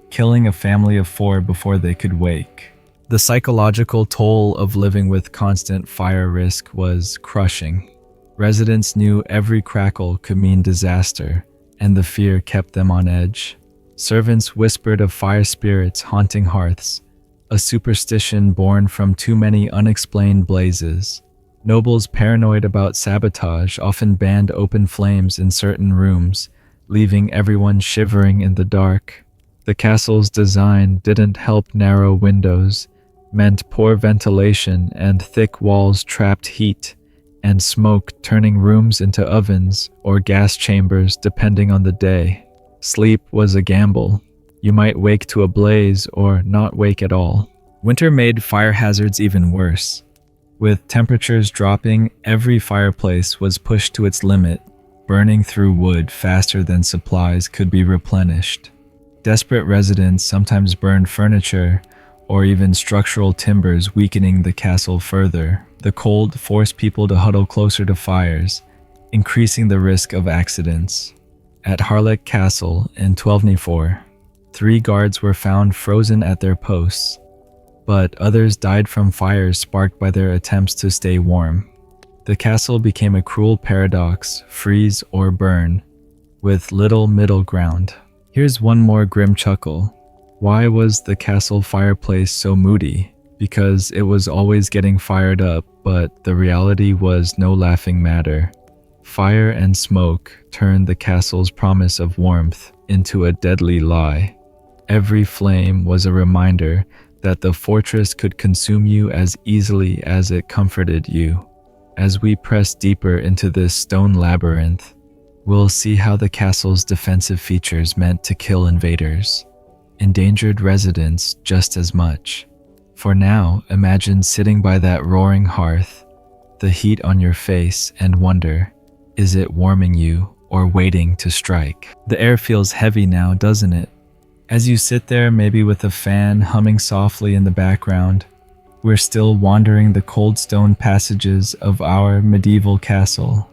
killing a family of 4 before they could wake. The psychological toll of living with constant fire risk was crushing. Residents knew every crackle could mean disaster, and the fear kept them on edge. Servants whispered of fire spirits haunting hearths, a superstition born from too many unexplained blazes. Nobles paranoid about sabotage often banned open flames in certain rooms, leaving everyone shivering in the dark. The castle's design didn't help. Narrow windows meant poor ventilation, and thick walls trapped heat and smoke, turning rooms into ovens or gas chambers depending on the day. Sleep was a gamble. You might wake to a blaze or not wake at all. Winter made fire hazards even worse. With temperatures dropping, every fireplace was pushed to its limit, burning through wood faster than supplies could be replenished. Desperate residents sometimes burned furniture or even structural timbers, weakening the castle further. The cold forced people to huddle closer to fires, increasing the risk of accidents. At Harlech Castle in 1294, 3 guards were found frozen at their posts, but others died from fires sparked by their attempts to stay warm. The castle became a cruel paradox: freeze or burn, with little middle ground. Here's one more grim chuckle. Why was the castle fireplace so moody? Because it was always getting fired up, but the reality was no laughing matter. Fire and smoke turned the castle's promise of warmth into a deadly lie. Every flame was a reminder that the fortress could consume you as easily as it comforted you. As we press deeper into this stone labyrinth, we'll see how the castle's defensive features meant to kill invaders, endangered residents just as much. For now, imagine sitting by that roaring hearth, the heat on your face, and wonder, is it warming you or waiting to strike? The air feels heavy now, doesn't it? As you sit there, maybe with a fan humming softly in the background, we're still wandering the cold stone passages of our medieval castle.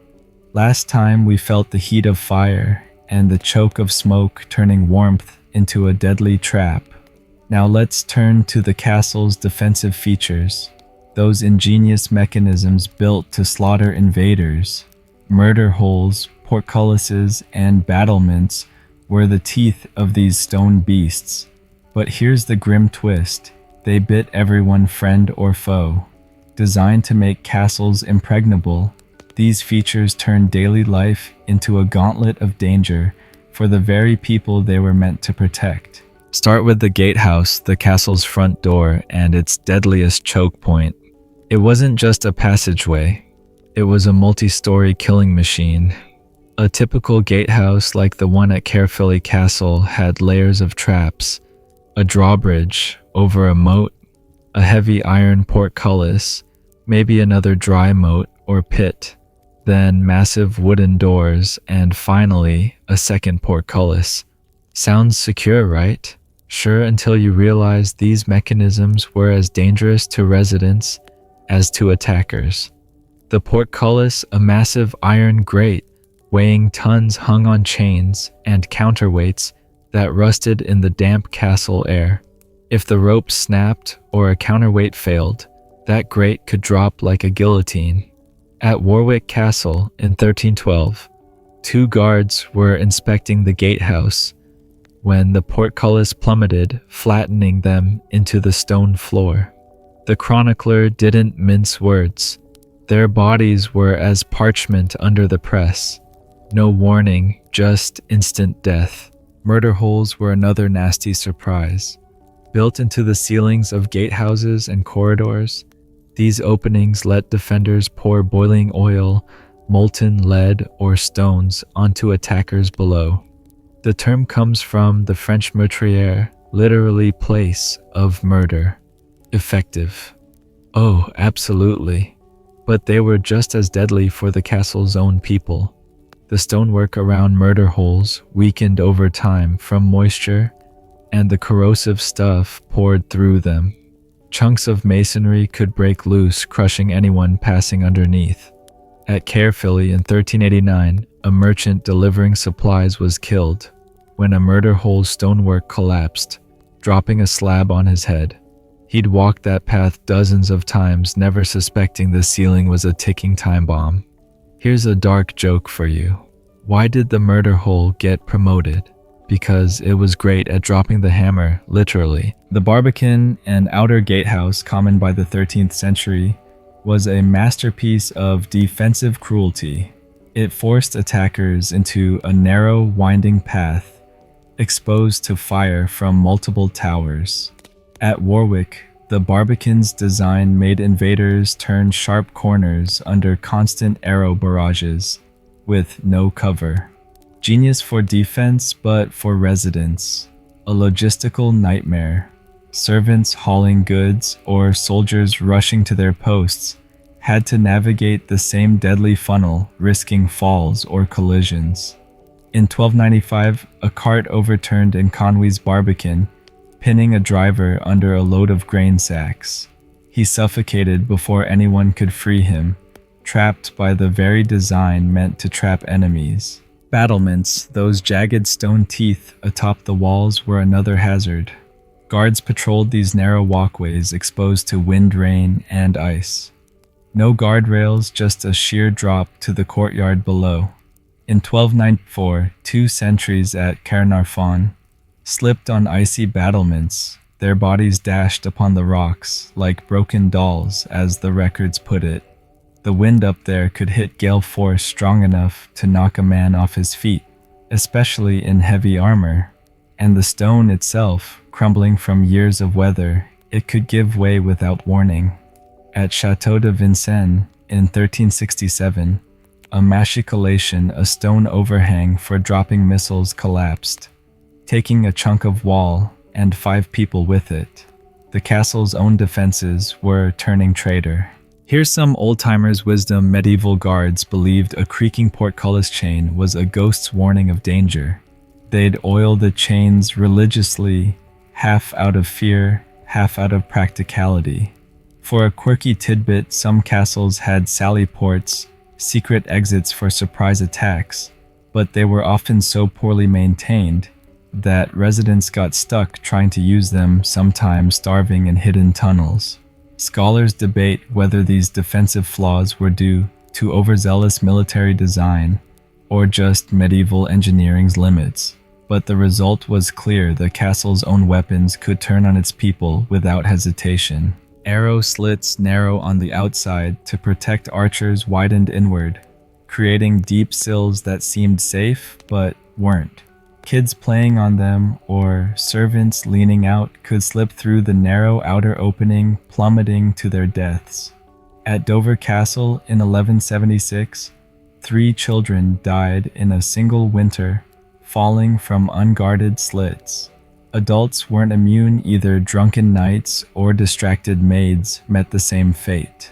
Last time we felt the heat of fire and the choke of smoke turning warmth into a deadly trap. Now let's turn to the castle's defensive features, those ingenious mechanisms built to slaughter invaders. Murder holes, portcullises, and battlements were the teeth of these stone beasts. But here's the grim twist: they bit everyone, friend or foe. Designed to make castles impregnable, these features turned daily life into a gauntlet of danger for the very people they were meant to protect. Start with the gatehouse, the castle's front door, and its deadliest choke point. It wasn't just a passageway. It was a multi-story killing machine. A typical gatehouse like the one at Caerphilly Castle had layers of traps, a drawbridge over a moat, a heavy iron portcullis, maybe another dry moat or pit, then massive wooden doors, and finally a second portcullis. Sounds secure, right? Sure, until you realize these mechanisms were as dangerous to residents as to attackers. The portcullis, a massive iron grate weighing tons hung on chains and counterweights that rusted in the damp castle air. If the rope snapped or a counterweight failed, that grate could drop like a guillotine. At Warwick Castle in 1312, 2 guards were inspecting the gatehouse when the portcullis plummeted, flattening them into the stone floor. The chronicler didn't mince words. Their bodies were as parchment under the press. No warning, just instant death. Murder holes were another nasty surprise. Built into the ceilings of gatehouses and corridors, these openings let defenders pour boiling oil, molten lead, or stones onto attackers below. The term comes from the French meurtrière, literally place of murder. Effective. Oh, absolutely. But they were just as deadly for the castle's own people. The stonework around murder holes weakened over time from moisture, and the corrosive stuff poured through them. Chunks of masonry could break loose, crushing anyone passing underneath. At Caerphilly in 1389, a merchant delivering supplies was killed when a murder hole's stonework collapsed, dropping a slab on his head. He'd walked that path dozens of times, never suspecting the ceiling was a ticking time bomb. Here's a dark joke for you. Why did the murder hole get promoted? Because it was great at dropping the hammer, literally. The Barbican and outer gatehouse, common by the 13th century, was a masterpiece of defensive cruelty. It forced attackers into a narrow, winding path, exposed to fire from multiple towers. At Warwick, the Barbican's design made invaders turn sharp corners under constant arrow barrages, with no cover. Genius for defense, but for residents, a logistical nightmare. Servants hauling goods or soldiers rushing to their posts had to navigate the same deadly funnel, risking falls or collisions. In 1295, a cart overturned in Conway's Barbican, pinning a driver under a load of grain sacks. He suffocated before anyone could free him, trapped by the very design meant to trap enemies. Battlements, those jagged stone teeth atop the walls, were another hazard. Guards patrolled these narrow walkways exposed to wind, rain, and ice. No guardrails, just a sheer drop to the courtyard below. In 1294, 2 sentries at Caernarfon slipped on icy battlements, their bodies dashed upon the rocks like broken dolls, as the records put it. The wind up there could hit gale force strong enough to knock a man off his feet, especially in heavy armor. And the stone itself, crumbling from years of weather, it could give way without warning. At Château de Vincennes in 1367, a machicolation, a stone overhang for dropping missiles, collapsed, taking a chunk of wall and 5 people with it. The castle's own defenses were turning traitor. Here's some old-timers' wisdom. Medieval guards believed a creaking portcullis chain was a ghost's warning of danger. They'd oil the chains religiously, half out of fear, half out of practicality. For a quirky tidbit, some castles had sally ports, secret exits for surprise attacks, but they were often so poorly maintained that residents got stuck trying to use them, sometimes starving in hidden tunnels. Scholars debate whether these defensive flaws were due to overzealous military design or just medieval engineering's limits, but the result was clear: the castle's own weapons could turn on its people without hesitation. Arrow slits narrow on the outside to protect archers widened inward, creating deep sills that seemed safe but weren't. Kids playing on them or servants leaning out could slip through the narrow outer opening, plummeting to their deaths. At Dover Castle in 1176, 3 children died in a single winter, falling from unguarded slits. Adults weren't immune either. Drunken knights or distracted maids met the same fate.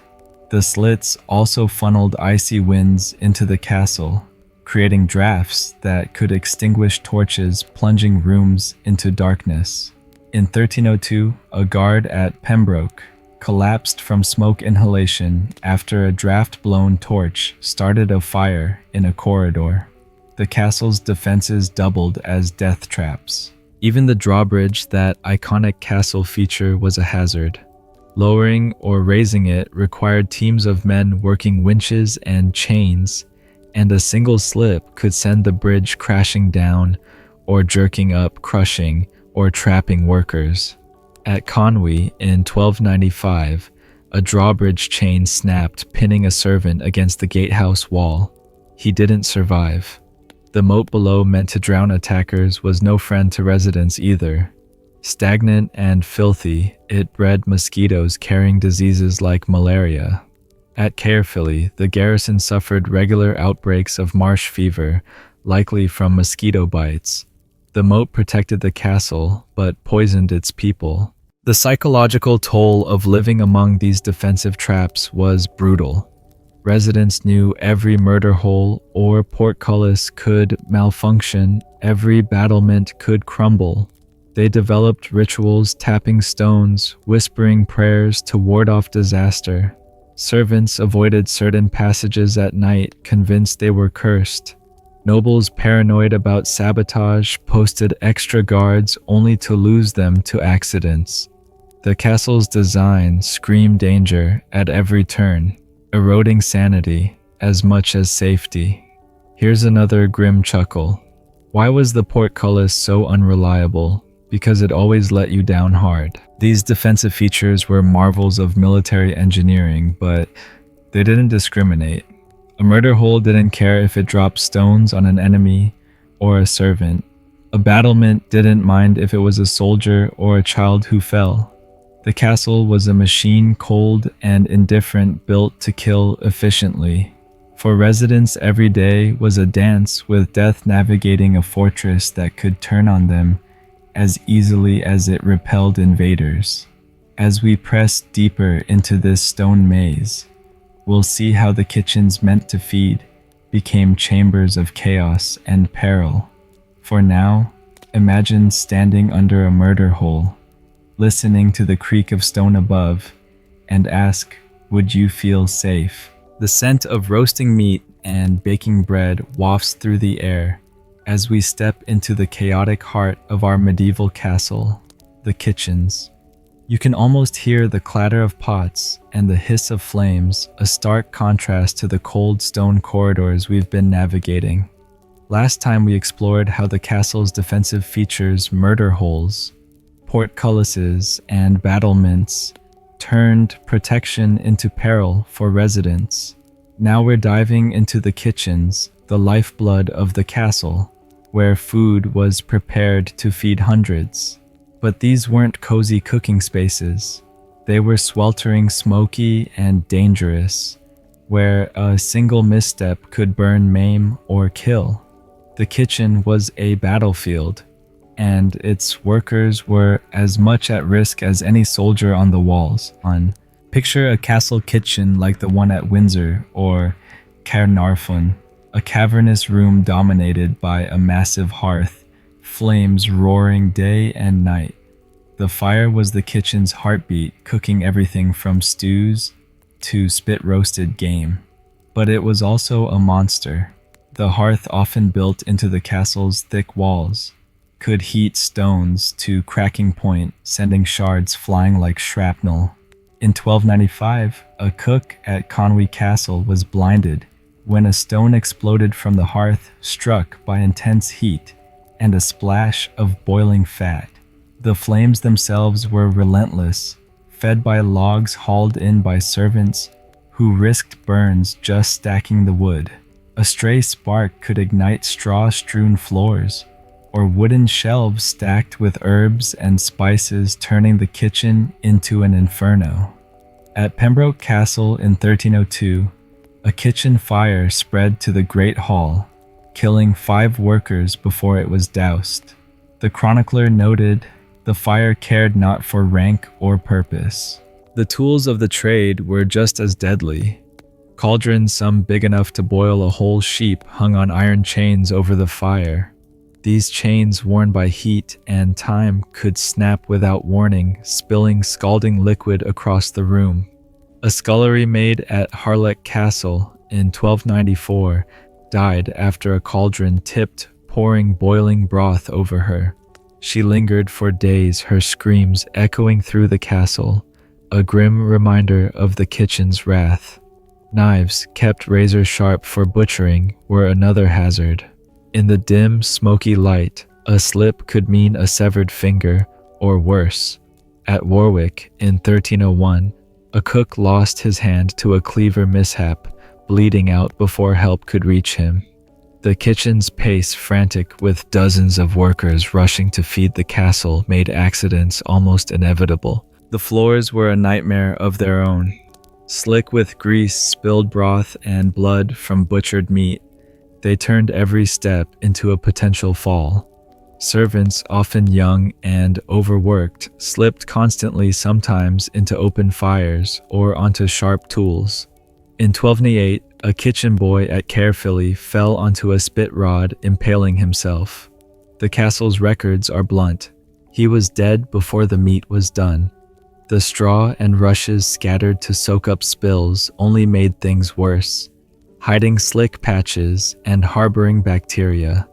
The slits also funneled icy winds into the castle, creating drafts that could extinguish torches, plunging rooms into darkness. In 1302, a guard at Pembroke collapsed from smoke inhalation after a draft-blown torch started a fire in a corridor. The castle's defenses doubled as death traps. Even the drawbridge, that iconic castle feature, was a hazard. Lowering or raising it required teams of men working winches and chains, and a single slip could send the bridge crashing down or jerking up, crushing or trapping workers. At Conwy in 1295, a drawbridge chain snapped, pinning a servant against the gatehouse wall. He didn't survive. The moat below, meant to drown attackers, was no friend to residents either. Stagnant and filthy, it bred mosquitoes carrying diseases like malaria. At Caerphilly, the garrison suffered regular outbreaks of marsh fever, likely from mosquito bites. The moat protected the castle, but poisoned its people. The psychological toll of living among these defensive traps was brutal. Residents knew every murder hole or portcullis could malfunction, every battlement could crumble. They developed rituals, tapping stones, whispering prayers to ward off disaster. Servants avoided certain passages at night, convinced they were cursed. Nobles, paranoid about sabotage, posted extra guards only to lose them to accidents. The castle's design screamed danger at every turn, eroding sanity as much as safety. Here's another grim chuckle. Why was the portcullis so unreliable? Because it always let you down hard. These defensive features were marvels of military engineering, but they didn't discriminate. A murder hole didn't care if it dropped stones on an enemy or a servant. A battlement didn't mind if it was a soldier or a child who fell. The castle was a machine, cold and indifferent, built to kill efficiently. For residents, every day was a dance, with death navigating a fortress that could turn on them as easily as it repelled invaders. As we press deeper into this stone maze, we'll see how the kitchens meant to feed became chambers of chaos and peril. For now, imagine standing under a murder hole, listening to the creak of stone above, and ask, would you feel safe? The scent of roasting meat and baking bread wafts through the air as we step into the chaotic heart of our medieval castle, the kitchens. You can almost hear the clatter of pots and the hiss of flames, a stark contrast to the cold stone corridors we've been navigating. Last time we explored how the castle's defensive features, murder holes, portcullises, and battlements, turned protection into peril for residents. Now we're diving into the kitchens, the lifeblood of the castle, where food was prepared to feed hundreds. But these weren't cozy cooking spaces. They were sweltering, smoky, and dangerous, where a single misstep could burn, maim, or kill. The kitchen was a battlefield, and its workers were as much at risk as any soldier on the walls. Picture a castle kitchen like the one at Windsor or Caernarfon, a cavernous room dominated by a massive hearth, flames roaring day and night. The fire was the kitchen's heartbeat, cooking everything from stews to spit-roasted game. But it was also a monster. The hearth, often built into the castle's thick walls, could heat stones to cracking point, sending shards flying like shrapnel. In 1295, a cook at Conwy Castle was blinded when a stone exploded from the hearth, struck by intense heat and a splash of boiling fat. The flames themselves were relentless, fed by logs hauled in by servants who risked burns just stacking the wood. A stray spark could ignite straw-strewn floors, or wooden shelves stacked with herbs and spices, turning the kitchen into an inferno. At Pembroke Castle in 1302, a kitchen fire spread to the Great Hall, killing 5 workers before it was doused. The chronicler noted, the fire cared not for rank or purpose. The tools of the trade were just as deadly. Cauldrons, some big enough to boil a whole sheep, hung on iron chains over the fire. These chains, worn by heat and time, could snap without warning, spilling scalding liquid across the room. A scullery maid at Harlech Castle in 1294 died after a cauldron tipped, pouring boiling broth over her. She lingered for days, her screams echoing through the castle, a grim reminder of the kitchen's wrath. Knives, kept razor sharp for butchering, were another hazard. In the dim, smoky light, a slip could mean a severed finger, or worse. At Warwick in 1301, A cook lost his hand to a cleaver mishap, bleeding out before help could reach him. The kitchen's pace frantic with dozens of workers rushing to feed the castle made accidents almost inevitable. The floors were a nightmare of their own, slick with grease, spilled broth, and blood from butchered meat. They turned every step into a potential fall. Servants, often young and overworked, slipped constantly, sometimes into open fires or onto sharp tools. In 1298, a kitchen boy at Caerphilly fell onto a spit rod, impaling himself. The castle's records are blunt. He was dead before the meat was done. The straw and rushes scattered to soak up spills only made things worse, hiding slick patches and harboring bacteria.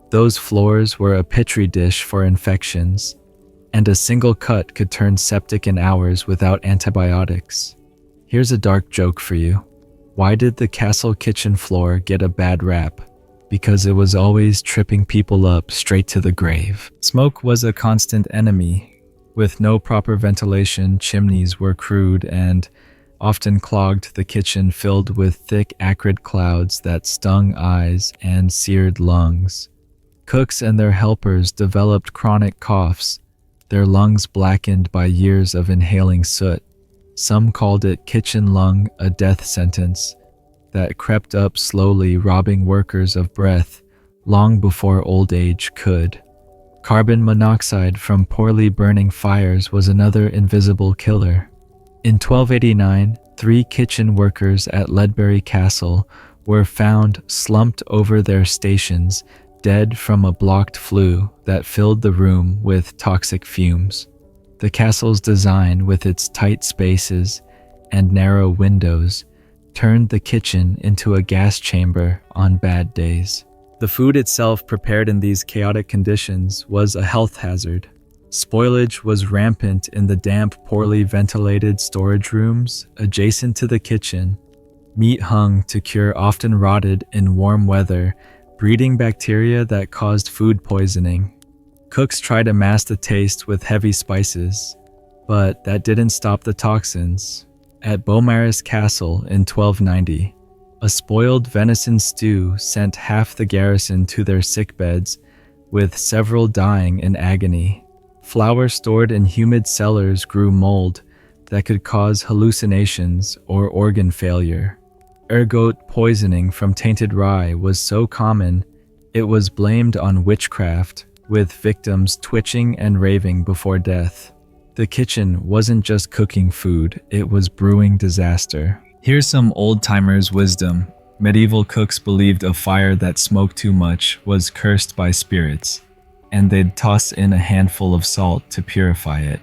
Those floors were a petri dish for infections, and a single cut could turn septic in hours without antibiotics. Here's a dark joke for you. Why did the castle kitchen floor get a bad rap? Because it was always tripping people up straight to the grave. Smoke was a constant enemy. With no proper ventilation, chimneys were crude and often clogged the kitchen, filled with thick, acrid clouds that stung eyes and seared lungs. Cooks and their helpers developed chronic coughs, their lungs blackened by years of inhaling soot. Some called it kitchen lung, a death sentence that crept up slowly, robbing workers of breath long before old age could. Carbon monoxide from poorly burning fires was another invisible killer. In 1289, 3 kitchen workers at Ledbury Castle were found slumped over their stations, dead from a blocked flue that filled the room with toxic fumes. The castle's design, with its tight spaces and narrow windows, turned the kitchen into a gas chamber on bad days. The food itself, prepared in these chaotic conditions, was a health hazard. Spoilage was rampant in the damp, poorly ventilated storage rooms adjacent to the kitchen. Meat hung to cure often rotted in warm weather, breeding bacteria that caused food poisoning. Cooks tried to mask the taste with heavy spices, but that didn't stop the toxins. At Beaumaris Castle in 1290, a spoiled venison stew sent half the garrison to their sickbeds, with several dying in agony. Flour stored in humid cellars grew mold that could cause hallucinations or organ failure. Ergot poisoning from tainted rye was so common, it was blamed on witchcraft, with victims twitching and raving before death. The kitchen wasn't just cooking food, it was brewing disaster. Here's some old-timers' wisdom. Medieval cooks believed a fire that smoked too much was cursed by spirits, and they'd toss in a handful of salt to purify it.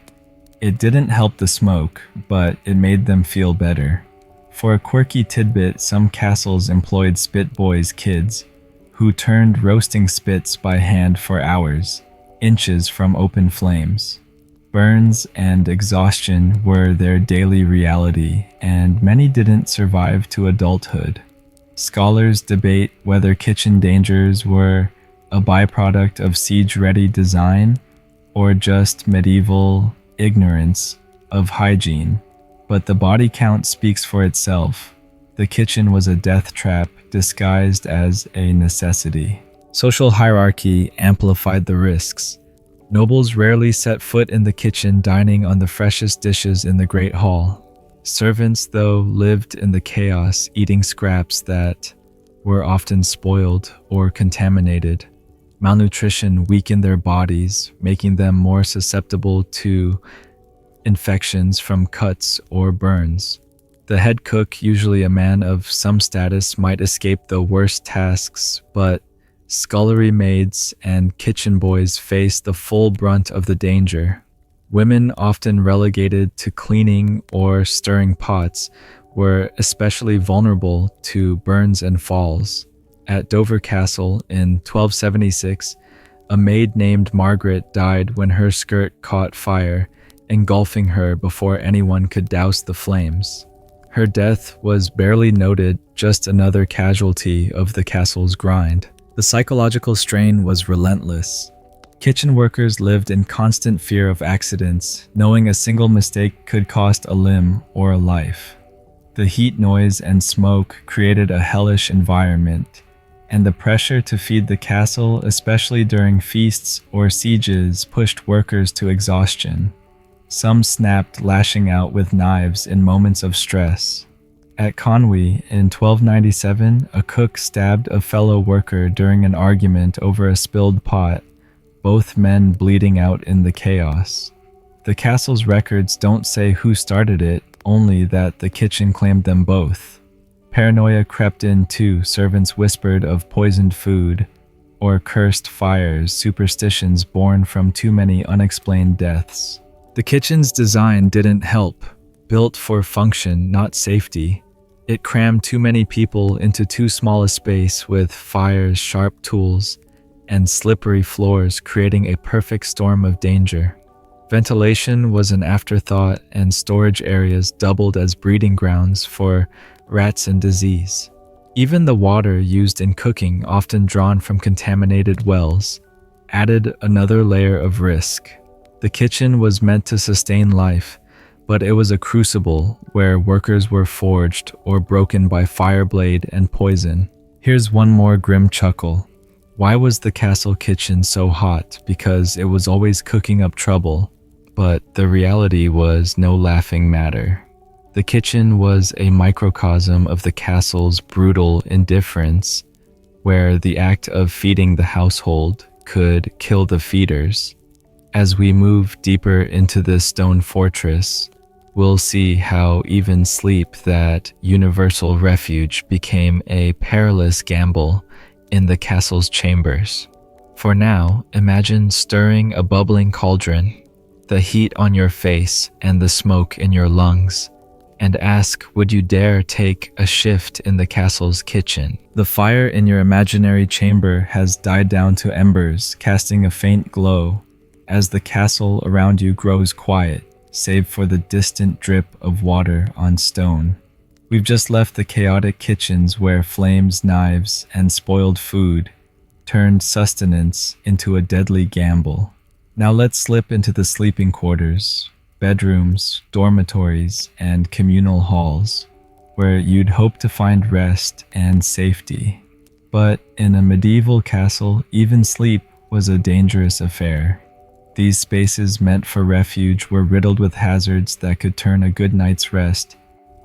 It didn't help the smoke, but it made them feel better. For a quirky tidbit, some castles employed spit boys' kids, who turned roasting spits by hand for hours, inches from open flames. Burns and exhaustion were their daily reality, and many didn't survive to adulthood. Scholars debate whether kitchen dangers were a byproduct of siege-ready design or just medieval ignorance of hygiene. But the body count speaks for itself. The kitchen was a death trap disguised as a necessity. Social hierarchy amplified the risks. Nobles rarely set foot in the kitchen, dining on the freshest dishes in the Great Hall. Servants, though, lived in the chaos, eating scraps that were often spoiled or contaminated. Malnutrition weakened their bodies, making them more susceptible to infections from cuts or burns. The head cook, usually a man of some status, might escape the worst tasks, but scullery maids and kitchen boys faced the full brunt of the danger. Women, often relegated to cleaning or stirring pots, were especially vulnerable to burns and falls. At Dover Castle in 1276, a maid named Margaret died when her skirt caught fire, engulfing her before anyone could douse the flames. Her death was barely noted, just another casualty of the castle's grind. The psychological strain was relentless. Kitchen workers lived in constant fear of accidents, knowing a single mistake could cost a limb or a life. The heat, noise, and smoke created a hellish environment, and the pressure to feed the castle, especially during feasts or sieges, pushed workers to exhaustion. Some snapped, lashing out with knives in moments of stress. At Conwy in 1297, a cook stabbed a fellow worker during an argument over a spilled pot, both men bleeding out in the chaos. The castle's records don't say who started it, only that the kitchen claimed them both. Paranoia crept in too. Servants whispered of poisoned food or cursed fires, superstitions born from too many unexplained deaths. The kitchen's design didn't help. Built for function, not safety, it crammed too many people into too small a space, with fires, sharp tools, and slippery floors creating a perfect storm of danger. Ventilation was an afterthought, and storage areas doubled as breeding grounds for rats and disease. Even the water used in cooking, often drawn from contaminated wells, added another layer of risk. The kitchen was meant to sustain life, but it was a crucible where workers were forged or broken by fire blade and poison. Here's one more grim chuckle. Why was the castle kitchen so hot? Because it was always cooking up trouble. But the reality was no laughing matter. The kitchen was a microcosm of the castle's brutal indifference, where the act of feeding the household could kill the feeders. As we move deeper into this stone fortress, we'll see how even sleep, that universal refuge, became a perilous gamble in the castle's chambers. For now, imagine stirring a bubbling cauldron, the heat on your face and the smoke in your lungs, and ask, would you dare take a shift in the castle's kitchen? The fire in your imaginary chamber has died down to embers, casting a faint glow as the castle around you grows quiet, save for the distant drip of water on stone. We've just left the chaotic kitchens where flames, knives, and spoiled food turned sustenance into a deadly gamble. Now let's slip into the sleeping quarters, bedrooms, dormitories, and communal halls, where you'd hope to find rest and safety. But in a medieval castle, even sleep was a dangerous affair. These spaces meant for refuge were riddled with hazards that could turn a good night's rest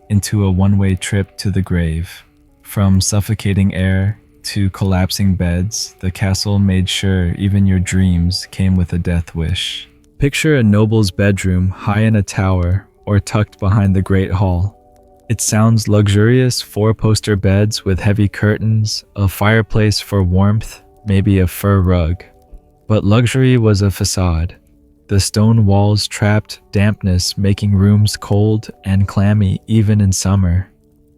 into a one-way trip to the grave. From suffocating air to collapsing beds, the castle made sure even your dreams came with a death wish. Picture a noble's bedroom high in a tower or tucked behind the Great Hall. It sounds luxurious: four-poster beds with heavy curtains, a fireplace for warmth, maybe a fur rug. But luxury was a facade. The stone walls trapped dampness, making rooms cold and clammy even in summer.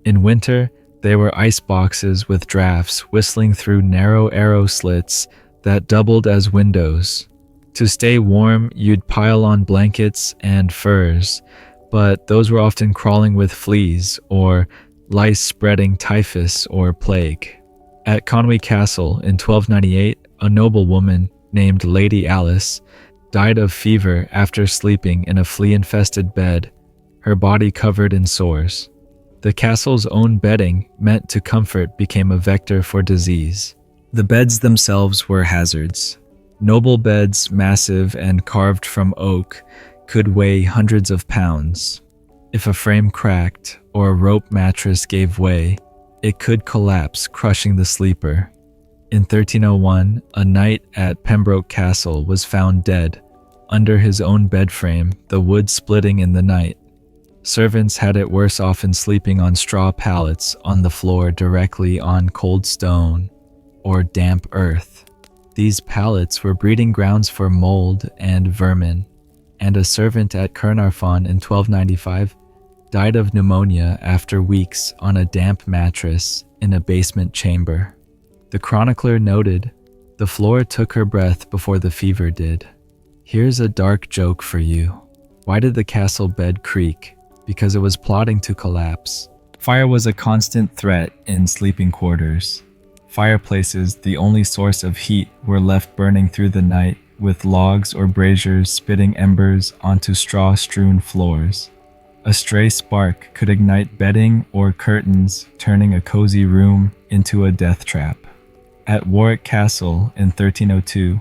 In winter, they were ice boxes with drafts whistling through narrow arrow slits that doubled as windows. To stay warm, you'd pile on blankets and furs, but those were often crawling with fleas or lice spreading typhus or plague. At Conwy Castle in 1298, a noblewoman named Lady Alice died of fever after sleeping in a flea-infested bed, her body covered in sores. The castle's own bedding, meant to comfort, became a vector for disease. The beds themselves were hazards. Noble beds, massive and carved from oak, could weigh hundreds of pounds. If a frame cracked or a rope mattress gave way, it could collapse, crushing the sleeper. In 1301, a knight at Pembroke Castle was found dead, under his own bed frame, the wood splitting in the night. Servants had it worse, often sleeping on straw pallets on the floor directly on cold stone or damp earth. These pallets were breeding grounds for mold and vermin, and a servant at Caernarfon in 1295 died of pneumonia after weeks on a damp mattress in a basement chamber. The chronicler noted, "The floor took her breath before the fever did." Here's a dark joke for you. Why did the castle bed creak? Because it was plotting to collapse. Fire was a constant threat in sleeping quarters. Fireplaces, the only source of heat, were left burning through the night, with logs or braziers spitting embers onto straw-strewn floors. A stray spark could ignite bedding or curtains, turning a cozy room into a death trap. At Warwick Castle in 1302,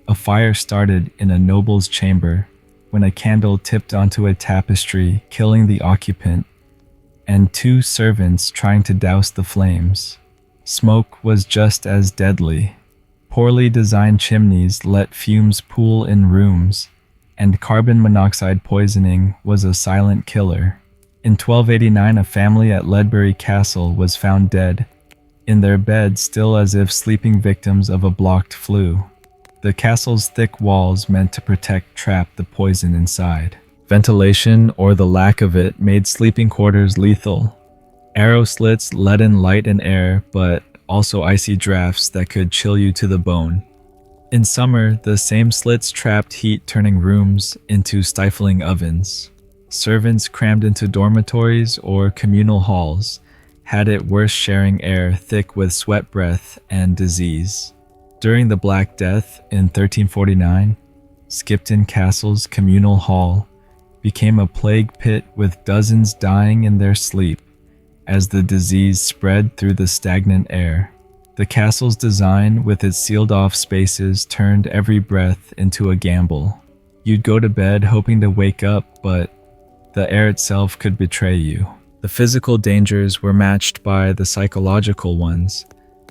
a fire started in a noble's chamber when a candle tipped onto a tapestry, killing the occupant, and two servants trying to douse the flames. Smoke was just as deadly. Poorly designed chimneys let fumes pool in rooms, and carbon monoxide poisoning was a silent killer. In 1289, a family at Ledbury Castle was found dead, in their bed still as if sleeping victims of a blocked flue. The castle's thick walls meant to protect trapped the poison inside. Ventilation, or the lack of it, made sleeping quarters lethal. Arrow slits let in light and air, but also icy drafts that could chill you to the bone. In summer, the same slits trapped heat, turning rooms into stifling ovens. Servants crammed into dormitories or communal halls had it worse, sharing air thick with sweat breath and disease. During the Black Death in 1349, Skipton Castle's communal hall became a plague pit with dozens dying in their sleep as the disease spread through the stagnant air. The castle's design, with its sealed-off spaces, turned every breath into a gamble. You'd go to bed hoping to wake up, but the air itself could betray you. The physical dangers were matched by the psychological ones.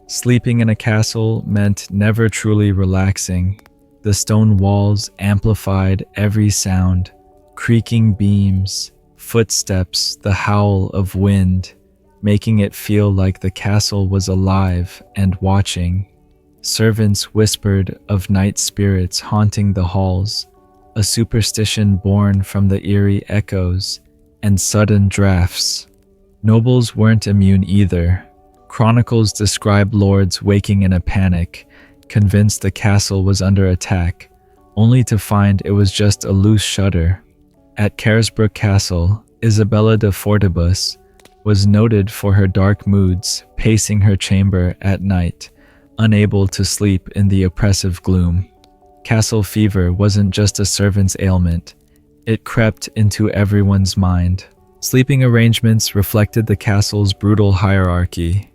Sleeping in a castle meant never truly relaxing. The stone walls amplified every sound, creaking beams, footsteps, the howl of wind, making it feel like the castle was alive and watching. Servants whispered of night spirits haunting the halls, a superstition born from the eerie echoes and sudden drafts. Nobles weren't immune either. Chronicles describe lords waking in a panic, convinced the castle was under attack, only to find it was just a loose shutter. At Carisbrooke Castle, Isabella de Fortibus was noted for her dark moods, pacing her chamber at night, unable to sleep in the oppressive gloom. Castle fever wasn't just a servant's ailment. It crept into everyone's mind. Sleeping arrangements reflected the castle's brutal hierarchy.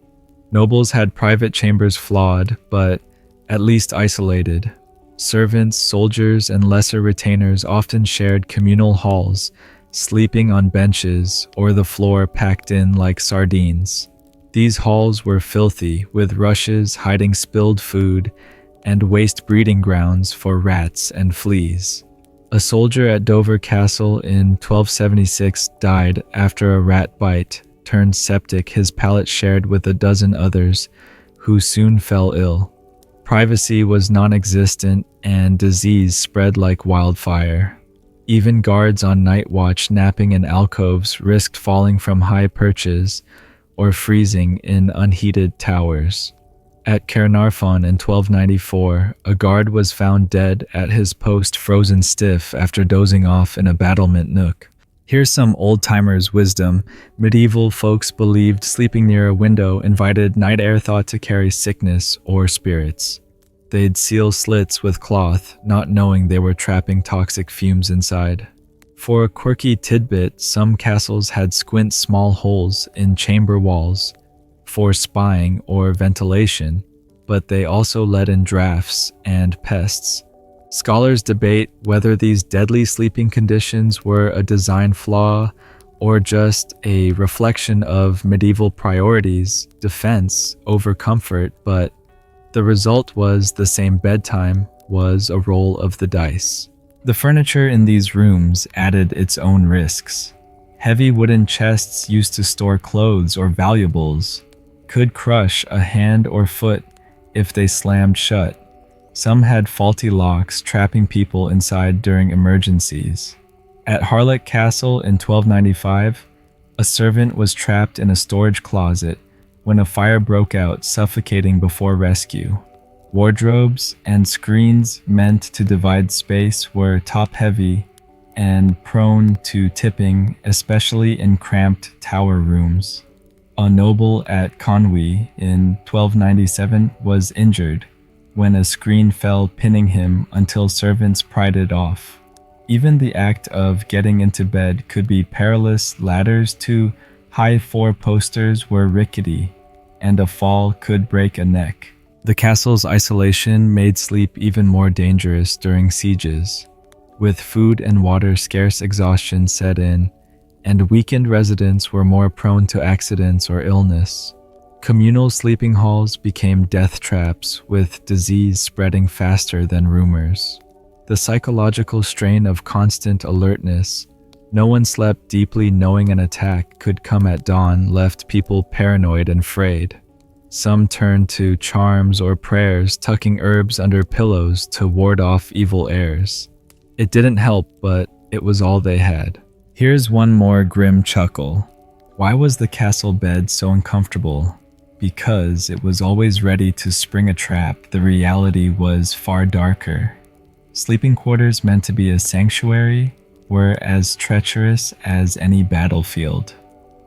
Nobles had private chambers flawed, but at least isolated. Servants, soldiers, and lesser retainers often shared communal halls, sleeping on benches or the floor packed in like sardines. These halls were filthy, with rushes hiding spilled food and waste breeding grounds for rats and fleas. A soldier at Dover Castle in 1276 died after a rat bite turned septic his palate shared with a dozen others, who soon fell ill. Privacy was non-existent, and disease spread like wildfire. Even guards on night watch napping in alcoves risked falling from high perches or freezing in unheated towers. At Caernarfon in 1294, a guard was found dead at his post, frozen stiff after dozing off in a battlement nook. Here's some old-timers' wisdom. Medieval folks believed sleeping near a window invited night air thought to carry sickness or spirits. They'd seal slits with cloth, not knowing they were trapping toxic fumes inside. For a quirky tidbit, some castles had squint small holes in chamber walls for spying or ventilation, but they also let in drafts and pests. Scholars debate whether these deadly sleeping conditions were a design flaw or just a reflection of medieval priorities, defense over comfort, but the result was the same: bedtime was a roll of the dice. The furniture in these rooms added its own risks. Heavy wooden chests used to store clothes or valuables could crush a hand or foot if they slammed shut. Some had faulty locks, trapping people inside during emergencies. At Harlech Castle in 1295, a servant was trapped in a storage closet when a fire broke out, suffocating before rescue. Wardrobes and screens meant to divide space were top-heavy and prone to tipping, especially in cramped tower rooms. A noble at Conwy in 1297 was injured when a screen fell, pinning him until servants pried it off. Even the act of getting into bed could be perilous. Ladders to high four-posters were rickety, and a fall could break a neck. The castle's isolation made sleep even more dangerous during sieges. With food and water scarce, exhaustion set in, and weakened residents were more prone to accidents or illness. Communal sleeping halls became death traps, with disease spreading faster than rumors. The psychological strain of constant alertness, no one slept deeply knowing an attack could come at dawn, left people paranoid and frayed. Some turned to charms or prayers, tucking herbs under pillows to ward off evil airs. It didn't help, but it was all they had. Here's one more grim chuckle. Why was the castle bed so uncomfortable? Because it was always ready to spring a trap. The reality was far darker. Sleeping quarters meant to be a sanctuary were as treacherous as any battlefield.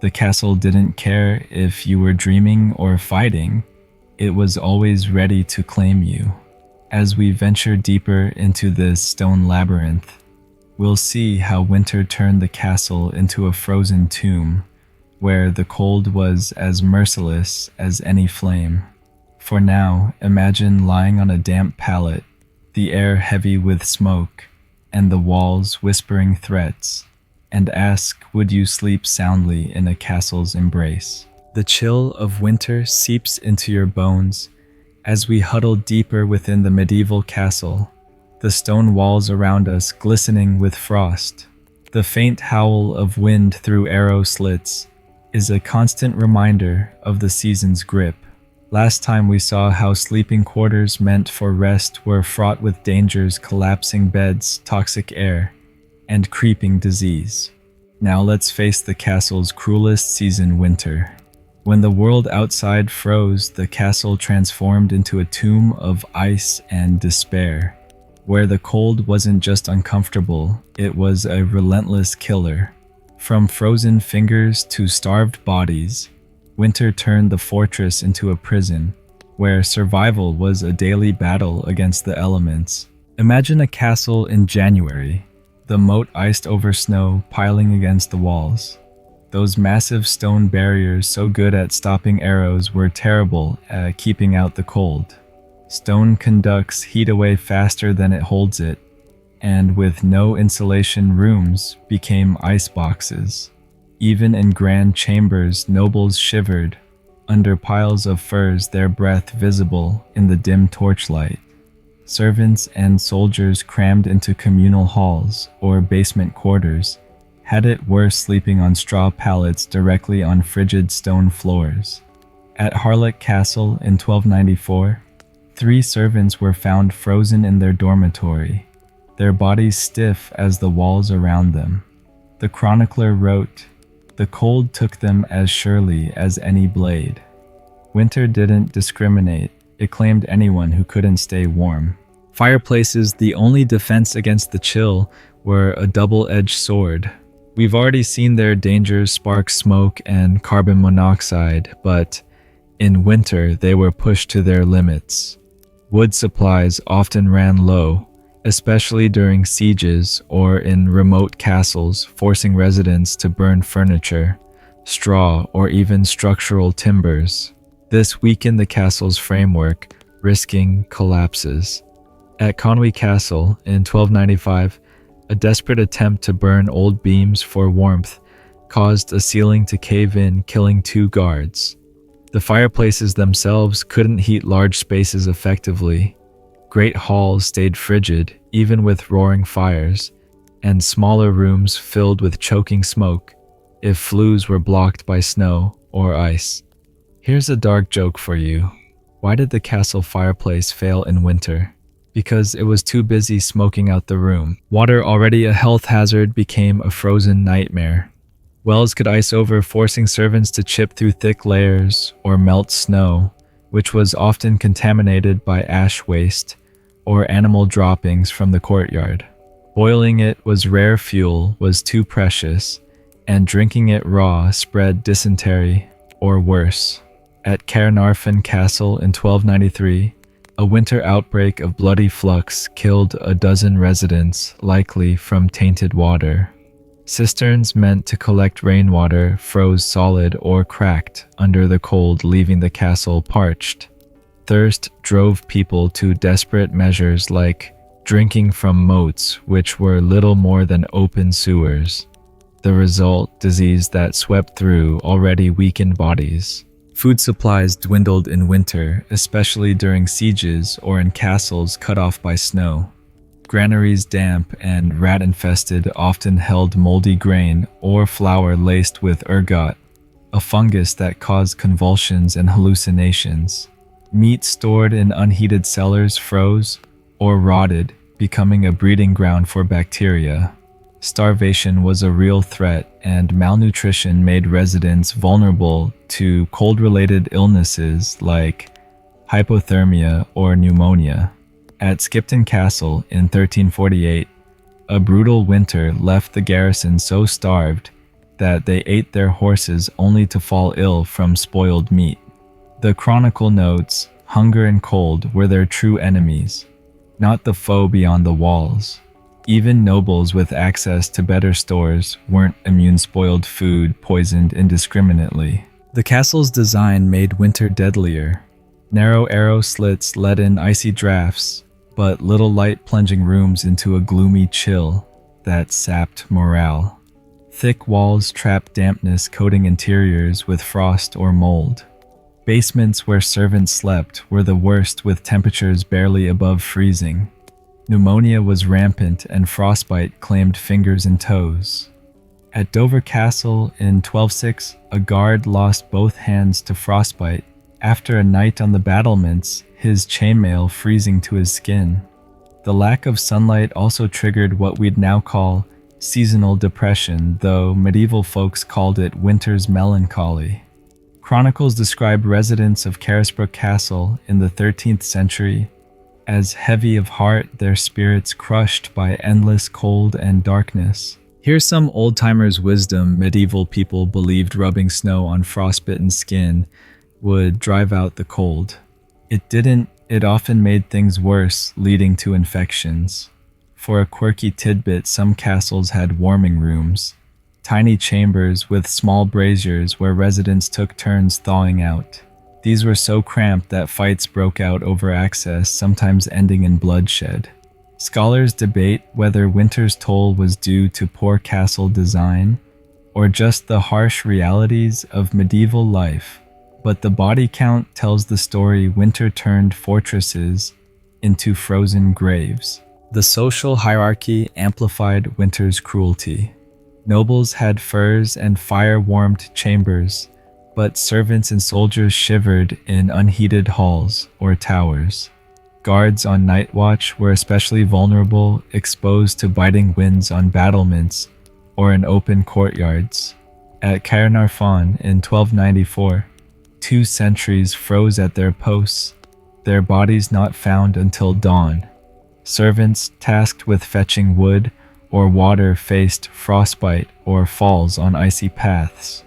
The castle didn't care if you were dreaming or fighting. It was always ready to claim you. As we venture deeper into this stone labyrinth, we'll see how winter turned the castle into a frozen tomb, where the cold was as merciless as any flame. For now, imagine lying on a damp pallet, the air heavy with smoke, and the walls whispering threats, and ask, would you sleep soundly in a castle's embrace? The chill of winter seeps into your bones as we huddle deeper within the medieval castle, the stone walls around us glistening with frost. The faint howl of wind through arrow slits is a constant reminder of the season's grip. Last time we saw how sleeping quarters meant for rest were fraught with dangers, collapsing beds, toxic air, and creeping disease. Now let's face the castle's cruelest season, winter. When the world outside froze, the castle transformed into a tomb of ice and despair, where the cold wasn't just uncomfortable, it was a relentless killer. From frozen fingers to starved bodies, winter turned the fortress into a prison, where survival was a daily battle against the elements. Imagine a castle in January, the moat iced over snow piling against the walls. Those massive stone barriers, so good at stopping arrows, were terrible at keeping out the cold. Stone conducts heat away faster than it holds it, and with no insulation, rooms became ice boxes. Even in grand chambers, nobles shivered under piles of furs, their breath visible in the dim torchlight. Servants and soldiers crammed into communal halls or basement quarters had it worse, sleeping on straw pallets directly on frigid stone floors. At Harlech Castle in 1294, 3 servants were found frozen in their dormitory, their bodies stiff as the walls around them. The chronicler wrote, "The cold took them as surely as any blade." Winter didn't discriminate, it claimed anyone who couldn't stay warm. Fireplaces, the only defense against the chill, were a double-edged sword. We've already seen their dangers: spark, smoke, and carbon monoxide, but in winter they were pushed to their limits. Wood supplies often ran low, especially during sieges or in remote castles, forcing residents to burn furniture, straw, or even structural timbers. This weakened the castle's framework, risking collapses. At Conwy Castle in 1295, a desperate attempt to burn old beams for warmth caused a ceiling to cave in, killing 2 guards. The fireplaces themselves couldn't heat large spaces effectively. Great halls stayed frigid, even with roaring fires, and smaller rooms filled with choking smoke if flues were blocked by snow or ice. Here's a dark joke for you. Why did the castle fireplace fail in winter? Because it was too busy smoking out the room. Water, already a health hazard, became a frozen nightmare. Wells could ice over, forcing servants to chip through thick layers or melt snow, which was often contaminated by ash waste or animal droppings from the courtyard. Boiling it was rare, fuel was too precious, and drinking it raw spread dysentery or worse. At Caernarfon Castle in 1293, A winter outbreak of bloody flux killed a dozen residents, likely from tainted water. Cisterns meant to collect rainwater froze solid or cracked under the cold, leaving the castle parched. Thirst drove people to desperate measures like drinking from moats, which were little more than open sewers. The result, disease that swept through already weakened bodies. Food supplies dwindled in winter, especially during sieges or in castles cut off by snow. Granaries damp and rat-infested often held moldy grain or flour laced with ergot, a fungus that caused convulsions and hallucinations. Meat stored in unheated cellars froze or rotted, becoming a breeding ground for bacteria. Starvation was a real threat, and malnutrition made residents vulnerable to cold-related illnesses like hypothermia or pneumonia. At Skipton Castle in 1348, a brutal winter left the garrison so starved that they ate their horses only to fall ill from spoiled meat. The chronicle notes, hunger and cold were their true enemies, not the foe beyond the walls. Even nobles with access to better stores weren't immune. Spoiled food poisoned indiscriminately. The castle's design made winter deadlier. Narrow arrow slits let in icy drafts, but little light plunging rooms into a gloomy chill that sapped morale. Thick walls trapped dampness, coating interiors with frost or mold. Basements where servants slept were the worst, with temperatures barely above freezing. Pneumonia was rampant and frostbite claimed fingers and toes. At Dover Castle in 1206, a guard lost both hands to frostbite after a night on the battlements, his chainmail freezing to his skin. The lack of sunlight also triggered what we'd now call seasonal depression, though medieval folks called it winter's melancholy. Chronicles describe residents of Carisbrooke Castle in the 13th century as heavy of heart, their spirits crushed by endless cold and darkness. Here's some old-timers' wisdom. Medieval people believed rubbing snow on frostbitten skin would drive out the cold. It didn't. It often made things worse, leading to infections. For a quirky tidbit, some castles had warming rooms, tiny chambers with small braziers where residents took turns thawing out. These were so cramped that fights broke out over access, sometimes ending in bloodshed. Scholars debate whether winter's toll was due to poor castle design or just the harsh realities of medieval life, but the body count tells the story. Winter turned fortresses into frozen graves. The social hierarchy amplified winter's cruelty. Nobles had furs and fire-warmed chambers, but servants and soldiers shivered in unheated halls or towers. Guards on night watch were especially vulnerable, exposed to biting winds on battlements or in open courtyards. At Caernarfon in 1294, 2 sentries froze at their posts, their bodies not found until dawn. Servants tasked with fetching wood or water faced frostbite or falls on icy paths.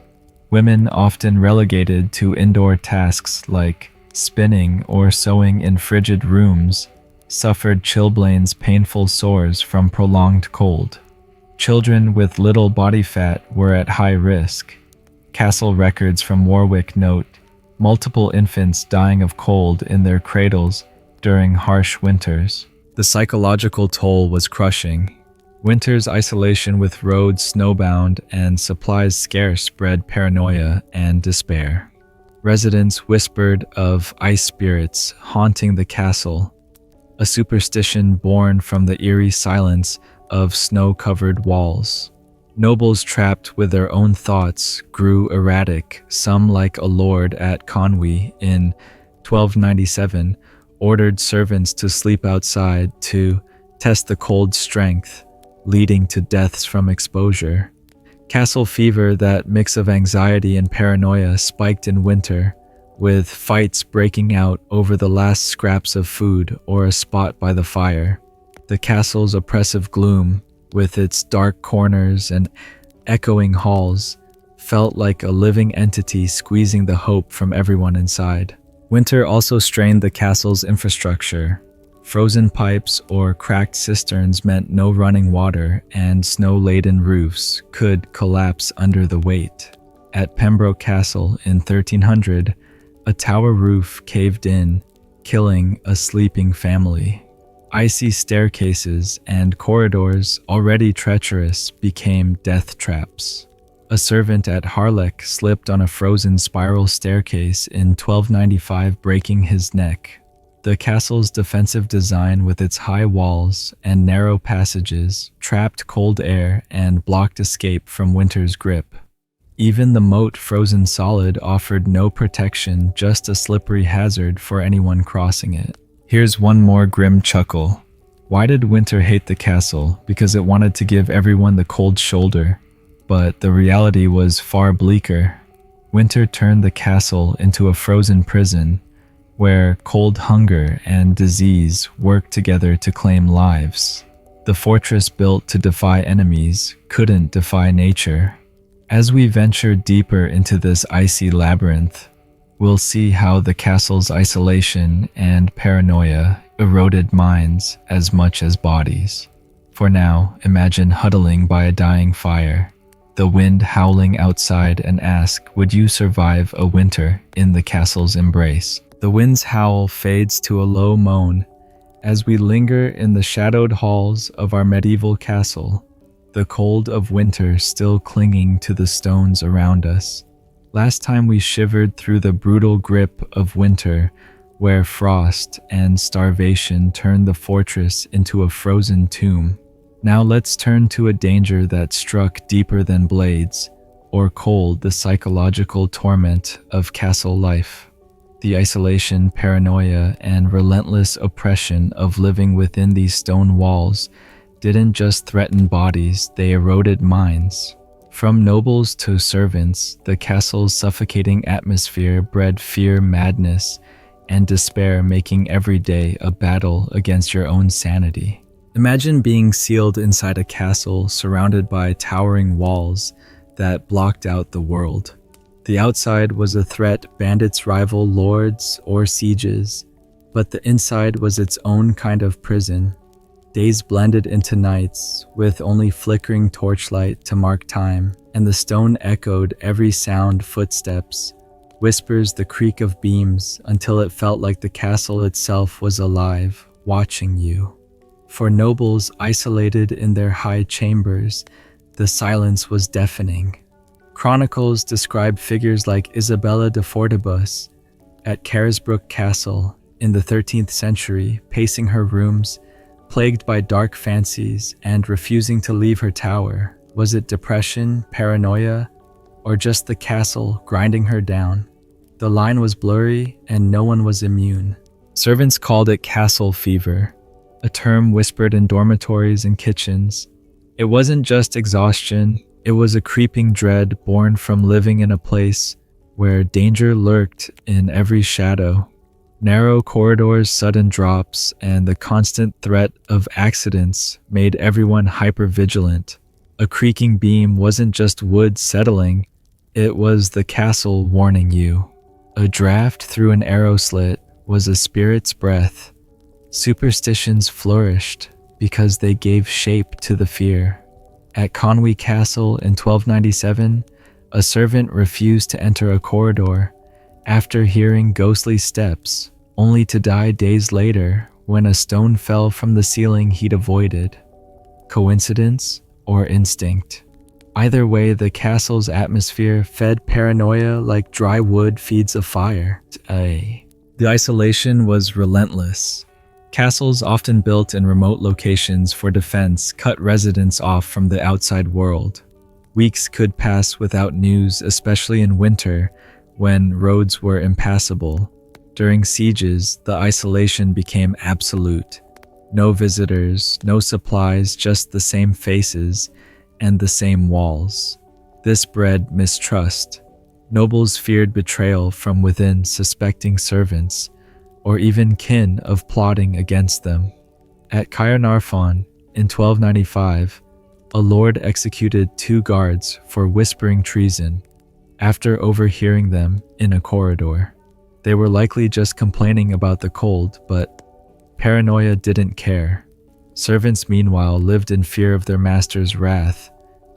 Women, often relegated to indoor tasks like spinning or sewing in frigid rooms, suffered chilblains, painful sores from prolonged cold. Children with little body fat were at high risk. Castle records from Warwick note multiple infants dying of cold in their cradles during harsh winters. The psychological toll was crushing. Winter's isolation with roads snowbound and supplies scarce bred paranoia and despair. Residents whispered of ice spirits haunting the castle, a superstition born from the eerie silence of snow-covered walls. Nobles trapped with their own thoughts grew erratic. Some, like a lord at Conwy in 1297, ordered servants to sleep outside to test the cold's strength, leading to deaths from exposure. Castle fever, that mix of anxiety and paranoia, spiked in winter, with fights breaking out over the last scraps of food or a spot by the fire. The castle's oppressive gloom, with its dark corners and echoing halls, felt like a living entity squeezing the hope from everyone inside. Winter also strained the castle's infrastructure. Frozen pipes or cracked cisterns meant no running water, and snow-laden roofs could collapse under the weight. At Pembroke Castle in 1300, a tower roof caved in, killing a sleeping family. Icy staircases and corridors, already treacherous, became death traps. A servant at Harlech slipped on a frozen spiral staircase in 1295, breaking his neck. The castle's defensive design, with its high walls and narrow passages, trapped cold air and blocked escape from winter's grip. Even the moat, frozen solid, offered no protection, just a slippery hazard for anyone crossing it. Here's one more grim chuckle. Why did winter hate the castle? Because it wanted to give everyone the cold shoulder. But the reality was far bleaker. Winter turned the castle into a frozen prison, where cold, hunger, and disease worked together to claim lives. The fortress, built to defy enemies, couldn't defy nature. As we venture deeper into this icy labyrinth, we'll see how the castle's isolation and paranoia eroded minds as much as bodies. For now, imagine huddling by a dying fire, the wind howling outside, and ask, would you survive a winter in the castle's embrace? The wind's howl fades to a low moan as we linger in the shadowed halls of our medieval castle, the cold of winter still clinging to the stones around us. Last time we shivered through the brutal grip of winter, where frost and starvation turned the fortress into a frozen tomb. Now let's turn to a danger that struck deeper than blades or cold, the psychological torment of castle life. The isolation, paranoia, and relentless oppression of living within these stone walls didn't just threaten bodies, they eroded minds. From nobles to servants, the castle's suffocating atmosphere bred fear, madness, and despair, making every day a battle against your own sanity. Imagine being sealed inside a castle surrounded by towering walls that blocked out the world. The outside was a threat, bandits rival lords or sieges, but the inside was its own kind of prison. Days blended into nights, with only flickering torchlight to mark time, and the stone echoed every sound, footsteps, whispers, the creak of beams, until it felt like the castle itself was alive, watching you. For nobles isolated in their high chambers, the silence was deafening. Chronicles describe figures like Isabella de Fortibus at Carisbrooke Castle in the 13th century, pacing her rooms, plagued by dark fancies and refusing to leave her tower. Was it depression, paranoia, or just the castle grinding her down? The line was blurry and no one was immune. Servants called it castle fever, a term whispered in dormitories and kitchens. It wasn't just exhaustion, it was a creeping dread born from living in a place where danger lurked in every shadow. Narrow corridors, sudden drops, and the constant threat of accidents made everyone hyper-vigilant. A creaking beam wasn't just wood settling, it was the castle warning you. A draft through an arrow slit was a spirit's breath. Superstitions flourished because they gave shape to the fear. At Conwy Castle in 1297, a servant refused to enter a corridor after hearing ghostly steps, only to die days later when a stone fell from the ceiling he'd avoided. Coincidence or instinct? Either way, the castle's atmosphere fed paranoia like dry wood feeds a fire. The isolation was relentless. Castles, often built in remote locations for defense, cut residents off from the outside world. Weeks could pass without news, especially in winter when roads were impassable. During sieges, the isolation became absolute. No visitors, no supplies, just the same faces and the same walls. This bred mistrust. Nobles feared betrayal from within, suspecting servants or even kin of plotting against them. At Caernarfon in 1295, a lord executed 2 guards for whispering treason after overhearing them in a corridor. They were likely just complaining about the cold, but paranoia didn't care. Servants, meanwhile, lived in fear of their master's wrath,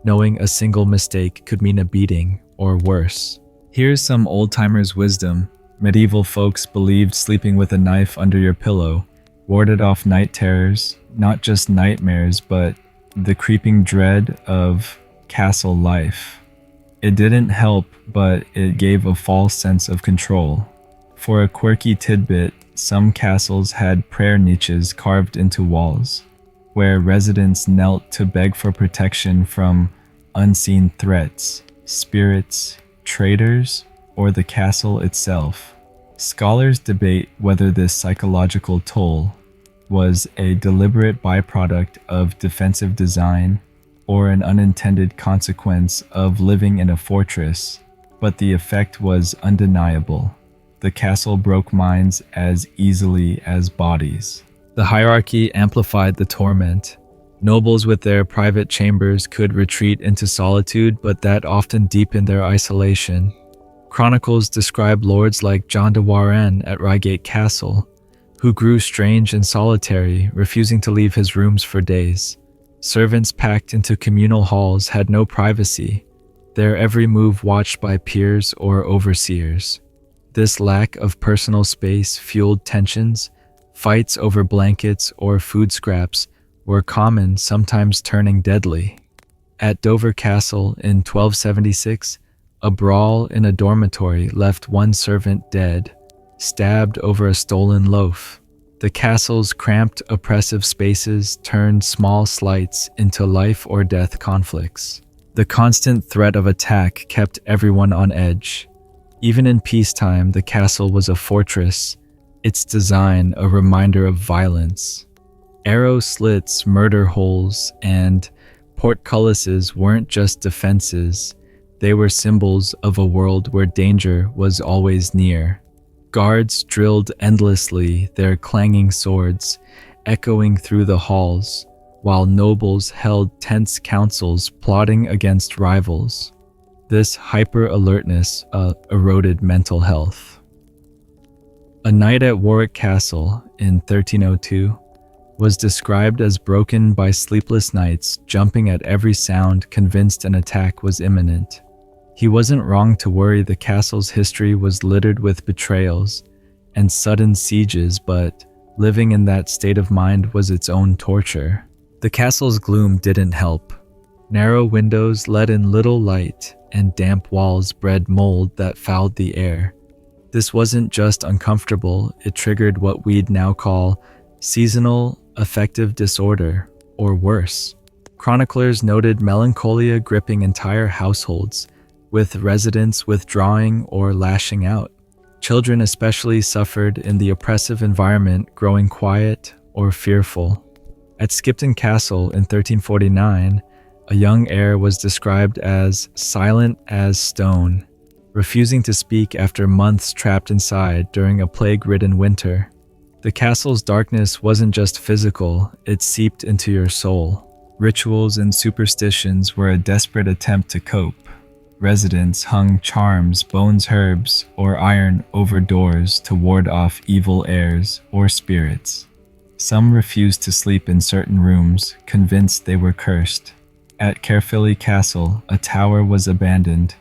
knowing a single mistake could mean a beating or worse. Here's some old-timers' wisdom. Medieval folks believed sleeping with a knife under your pillow warded off night terrors, not just nightmares, but the creeping dread of castle life. It didn't help, but it gave a false sense of control. For a quirky tidbit, some castles had prayer niches carved into walls, where residents knelt to beg for protection from unseen threats, spirits, traitors, or the castle itself. Scholars debate whether this psychological toll was a deliberate byproduct of defensive design or an unintended consequence of living in a fortress, but the effect was undeniable. The castle broke minds as easily as bodies. The hierarchy amplified the torment. Nobles with their private chambers could retreat into solitude, but that often deepened their isolation. Chronicles describe lords like John de Warenne at Reigate Castle, who grew strange and solitary, refusing to leave his rooms for days. Servants packed into communal halls had no privacy, their every move watched by peers or overseers. This lack of personal space fueled tensions. Fights over blankets or food scraps were common, sometimes turning deadly. At Dover Castle in 1276, a brawl in a dormitory left one servant dead, stabbed over a stolen loaf. The castle's cramped, oppressive spaces turned small slights into life or death conflicts. The constant threat of attack kept everyone on edge. Even in peacetime, the castle was a fortress, its design a reminder of violence. Arrow slits, murder holes, and portcullises weren't just defenses, they were symbols of a world where danger was always near. Guards drilled endlessly, their clanging swords echoing through the halls, while nobles held tense councils plotting against rivals. This hyper-alertness eroded mental health. A night at Warwick Castle in 1302 was described as broken by sleepless nights, jumping at every sound, convinced an attack was imminent. He wasn't wrong to worry. The castle's history was littered with betrayals and sudden sieges, but living in that state of mind was its own torture. The castle's gloom didn't help. Narrow windows let in little light, and damp walls bred mold that fouled the air. This wasn't just uncomfortable, it triggered what we'd now call seasonal affective disorder, or worse. Chroniclers noted melancholia gripping entire households, with residents withdrawing or lashing out. Children especially suffered in the oppressive environment, growing quiet or fearful. At Skipton Castle in 1349, a young heir was described as silent as stone, refusing to speak after months trapped inside during a plague-ridden winter. The castle's darkness wasn't just physical, it seeped into your soul. Rituals and superstitions were a desperate attempt to cope. Residents hung charms, bones, herbs, or iron over doors to ward off evil airs or spirits. Some refused to sleep in certain rooms, convinced they were cursed. At Caerphilly Castle, a tower was abandoned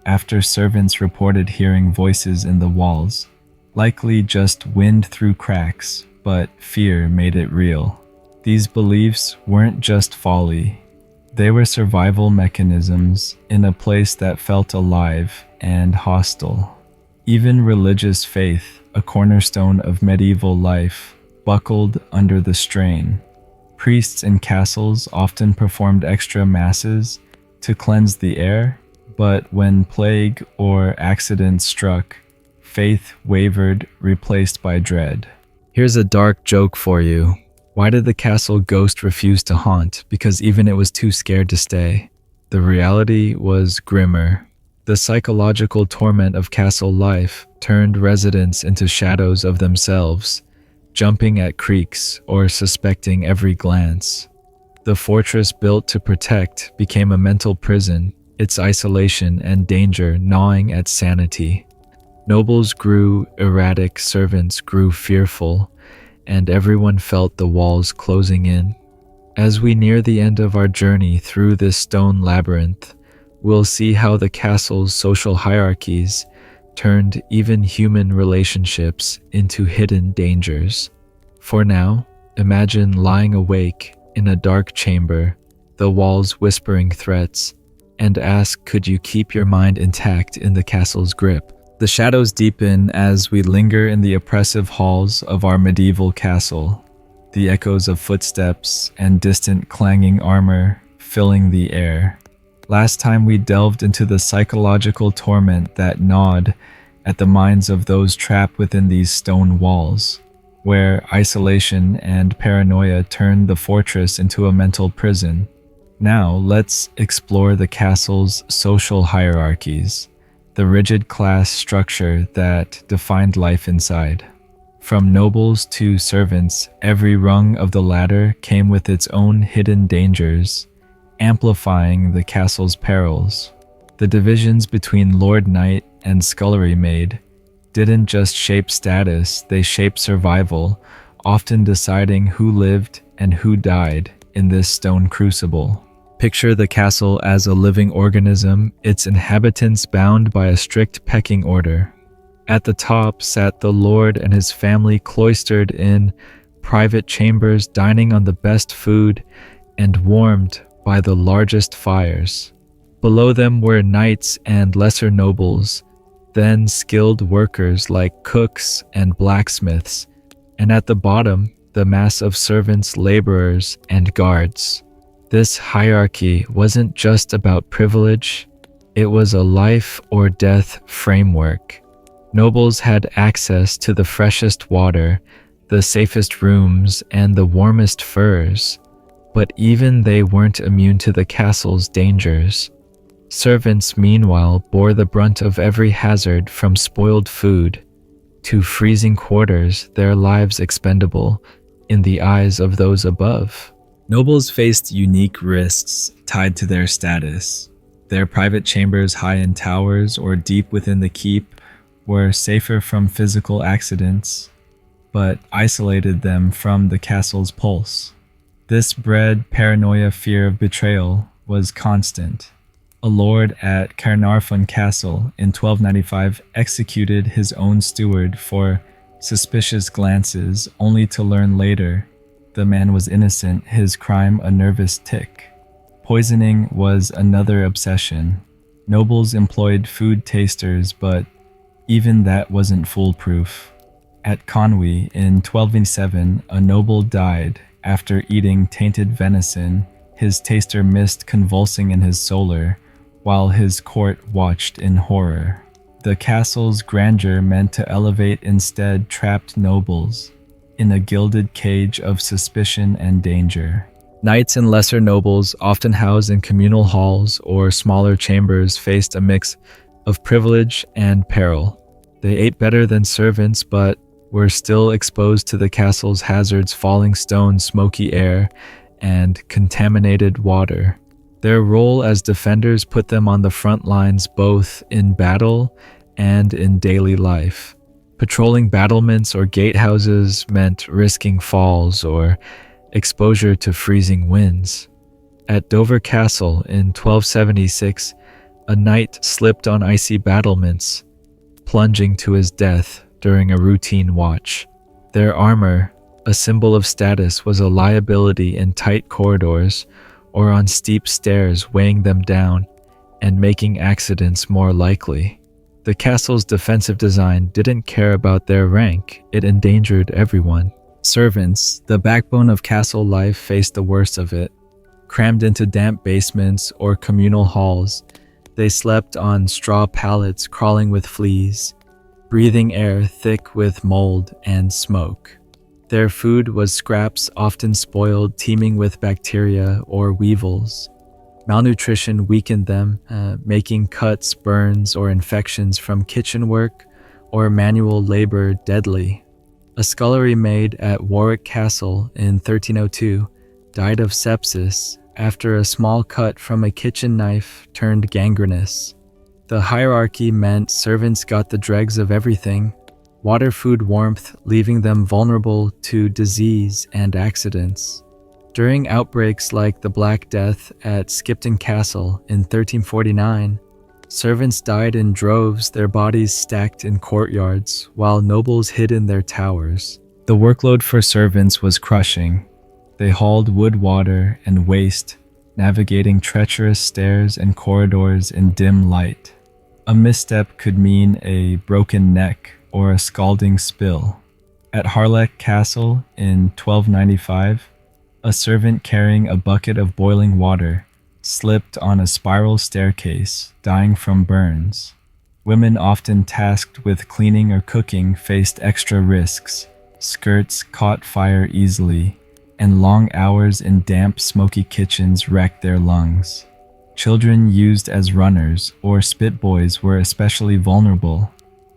after servants reported hearing voices in the walls, likely just wind through cracks, but fear made it real. These beliefs weren't just folly. They were survival mechanisms in a place that felt alive and hostile. Even religious faith, a cornerstone of medieval life, buckled under the strain. Priests in castles often performed extra masses to cleanse the air, but when plague or accident struck, faith wavered, replaced by dread. Here's a dark joke for you. Why did the castle ghost refuse to haunt? Because even it was too scared to stay. The reality was grimmer. The psychological torment of castle life turned residents into shadows of themselves, jumping at creaks or suspecting every glance. The fortress built to protect became a mental prison, its isolation and danger gnawing at sanity. Nobles grew erratic, servants grew fearful, and everyone felt the walls closing in. As we near the end of our journey through this stone labyrinth, we'll see how the castle's social hierarchies turned even human relationships into hidden dangers. For now, imagine lying awake in a dark chamber, the walls whispering threats, and ask, could you keep your mind intact in the castle's grip? The shadows deepen as we linger in the oppressive halls of our medieval castle, the echoes of footsteps and distant clanging armor filling the air. Last time we delved into the psychological torment that gnawed at the minds of those trapped within these stone walls, where isolation and paranoia turned the fortress into a mental prison. Now let's explore the castle's social hierarchies, the rigid class structure that defined life inside. From nobles to servants, every rung of the ladder came with its own hidden dangers, amplifying the castle's perils. The divisions between Lord Knight and Scullery Maid didn't just shape status, they shaped survival, often deciding who lived and who died in this stone crucible. Picture the castle as a living organism, its inhabitants bound by a strict pecking order. At the top sat the lord and his family cloistered in private chambers, dining on the best food and warmed by the largest fires. Below them were knights and lesser nobles, then skilled workers like cooks and blacksmiths, and at the bottom, the mass of servants, laborers, and guards. This hierarchy wasn't just about privilege, it was a life or death framework. Nobles had access to the freshest water, the safest rooms, and the warmest furs, but even they weren't immune to the castle's dangers. Servants, meanwhile, bore the brunt of every hazard, from spoiled food to freezing quarters, their lives expendable in the eyes of those above. Nobles faced unique risks tied to their status. Their private chambers high in towers or deep within the keep were safer from physical accidents, but isolated them from the castle's pulse. This bred paranoia, fear of betrayal, was constant. A lord at Caernarfon Castle in 1295 executed his own steward for suspicious glances, only to learn later the man was innocent, his crime a nervous tic. Poisoning was another obsession. Nobles employed food tasters, but even that wasn't foolproof. At Conwy in 1287, a noble died after eating tainted venison, his taster missed, convulsing in his solar, while his court watched in horror. The castle's grandeur meant to elevate, instead trapped nobles in a gilded cage of suspicion and danger. Knights and lesser nobles, often housed in communal halls or smaller chambers, faced a mix of privilege and peril. They ate better than servants, but were still exposed to the castle's hazards: falling stones, smoky air, and contaminated water. Their role as defenders put them on the front lines, both in battle and in daily life. Patrolling battlements or gatehouses meant risking falls or exposure to freezing winds. At Dover Castle in 1276, a knight slipped on icy battlements, plunging to his death during a routine watch. Their armor, a symbol of status, was a liability in tight corridors or on steep stairs, weighing them down and making accidents more likely. The castle's defensive design didn't care about their rank, it endangered everyone. Servants, the backbone of castle life, faced the worst of it. Crammed into damp basements or communal halls, they slept on straw pallets crawling with fleas, breathing air thick with mold and smoke. Their food was scraps, often spoiled, teeming with bacteria or weevils. Malnutrition weakened them, making cuts, burns, or infections from kitchen work or manual labor deadly. A scullery maid at Warwick Castle in 1302 died of sepsis after a small cut from a kitchen knife turned gangrenous. The hierarchy meant servants got the dregs of everything: water, food, warmth, leaving them vulnerable to disease and accidents. During outbreaks like the Black Death at Skipton Castle in 1349, servants died in droves, their bodies stacked in courtyards, while nobles hid in their towers. The workload for servants was crushing. They hauled wood, water, and waste, navigating treacherous stairs and corridors in dim light. A misstep could mean a broken neck or a scalding spill. At Harlech Castle in 1295, a servant carrying a bucket of boiling water slipped on a spiral staircase, dying from burns. Women often tasked with cleaning or cooking faced extra risks. Skirts caught fire easily, and long hours in damp, smoky kitchens wrecked their lungs. Children used as runners or spit boys were especially vulnerable,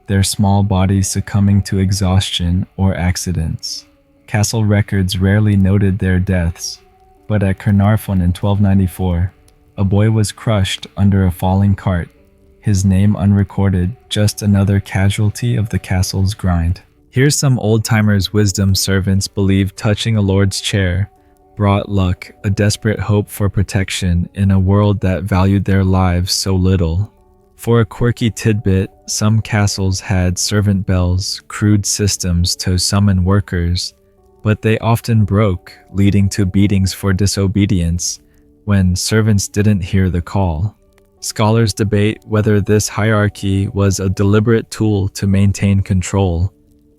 their small bodies succumbing to exhaustion or accidents. Castle records rarely noted their deaths, but at Caernarfon in 1294, a boy was crushed under a falling cart, his name unrecorded, just another casualty of the castle's grind. Here's some old-timers' wisdom. Servants believed touching a lord's chair brought luck, a desperate hope for protection in a world that valued their lives so little. For a quirky tidbit, some castles had servant bells, crude systems to summon workers, but they often broke, leading to beatings for disobedience when servants didn't hear the call. Scholars debate whether this hierarchy was a deliberate tool to maintain control,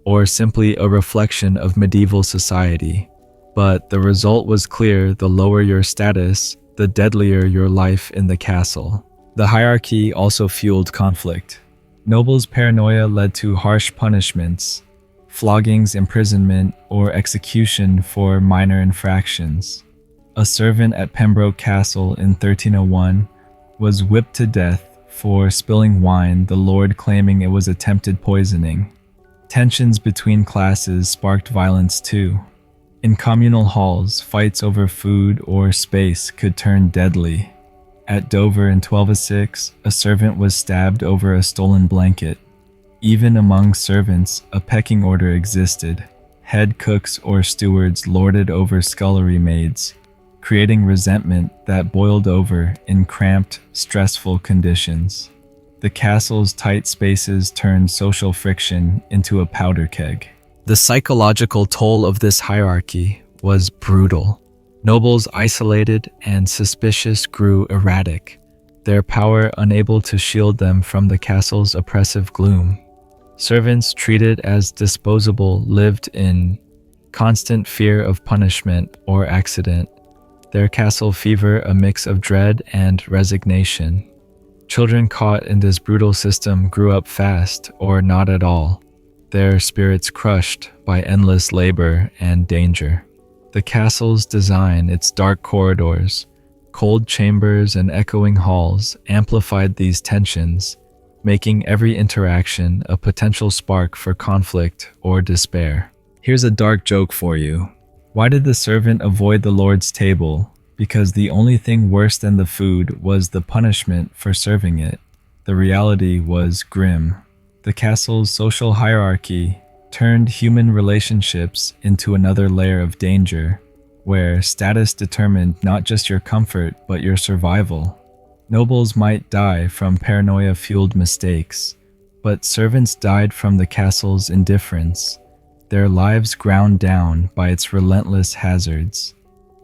or simply a reflection of medieval society. But the result was clear: the lower your status, the deadlier your life in the castle. The hierarchy also fueled conflict. Nobles' paranoia led to harsh punishments, floggings, imprisonment, or execution for minor infractions. A servant at Pembroke Castle in 1301 was whipped to death for spilling wine, the lord claiming it was attempted poisoning. Tensions between classes sparked violence too. In communal halls, fights over food or space could turn deadly. At Dover in 1206, a servant was stabbed over a stolen blanket. Even among servants, a pecking order existed. Head cooks or stewards lorded over scullery maids, creating resentment that boiled over in cramped, stressful conditions. The castle's tight spaces turned social friction into a powder keg. The psychological toll of this hierarchy was brutal. Nobles isolated and suspicious grew erratic, their power unable to shield them from the castle's oppressive gloom. Servants, treated as disposable, lived in constant fear of punishment or accident, their castle fever a mix of dread and resignation. Children caught in this brutal system grew up fast or not at all, their spirits crushed by endless labor and danger. The castle's design, its dark corridors, cold chambers, and echoing halls amplified these tensions, making every interaction a potential spark for conflict or despair. Here's a dark joke for you. Why did the servant avoid the Lord's table? Because the only thing worse than the food was the punishment for serving it. The reality was grim. The castle's social hierarchy turned human relationships into another layer of danger, where status determined not just your comfort but your survival. Nobles might die from paranoia-fueled mistakes, but servants died from the castle's indifference, their lives ground down by its relentless hazards.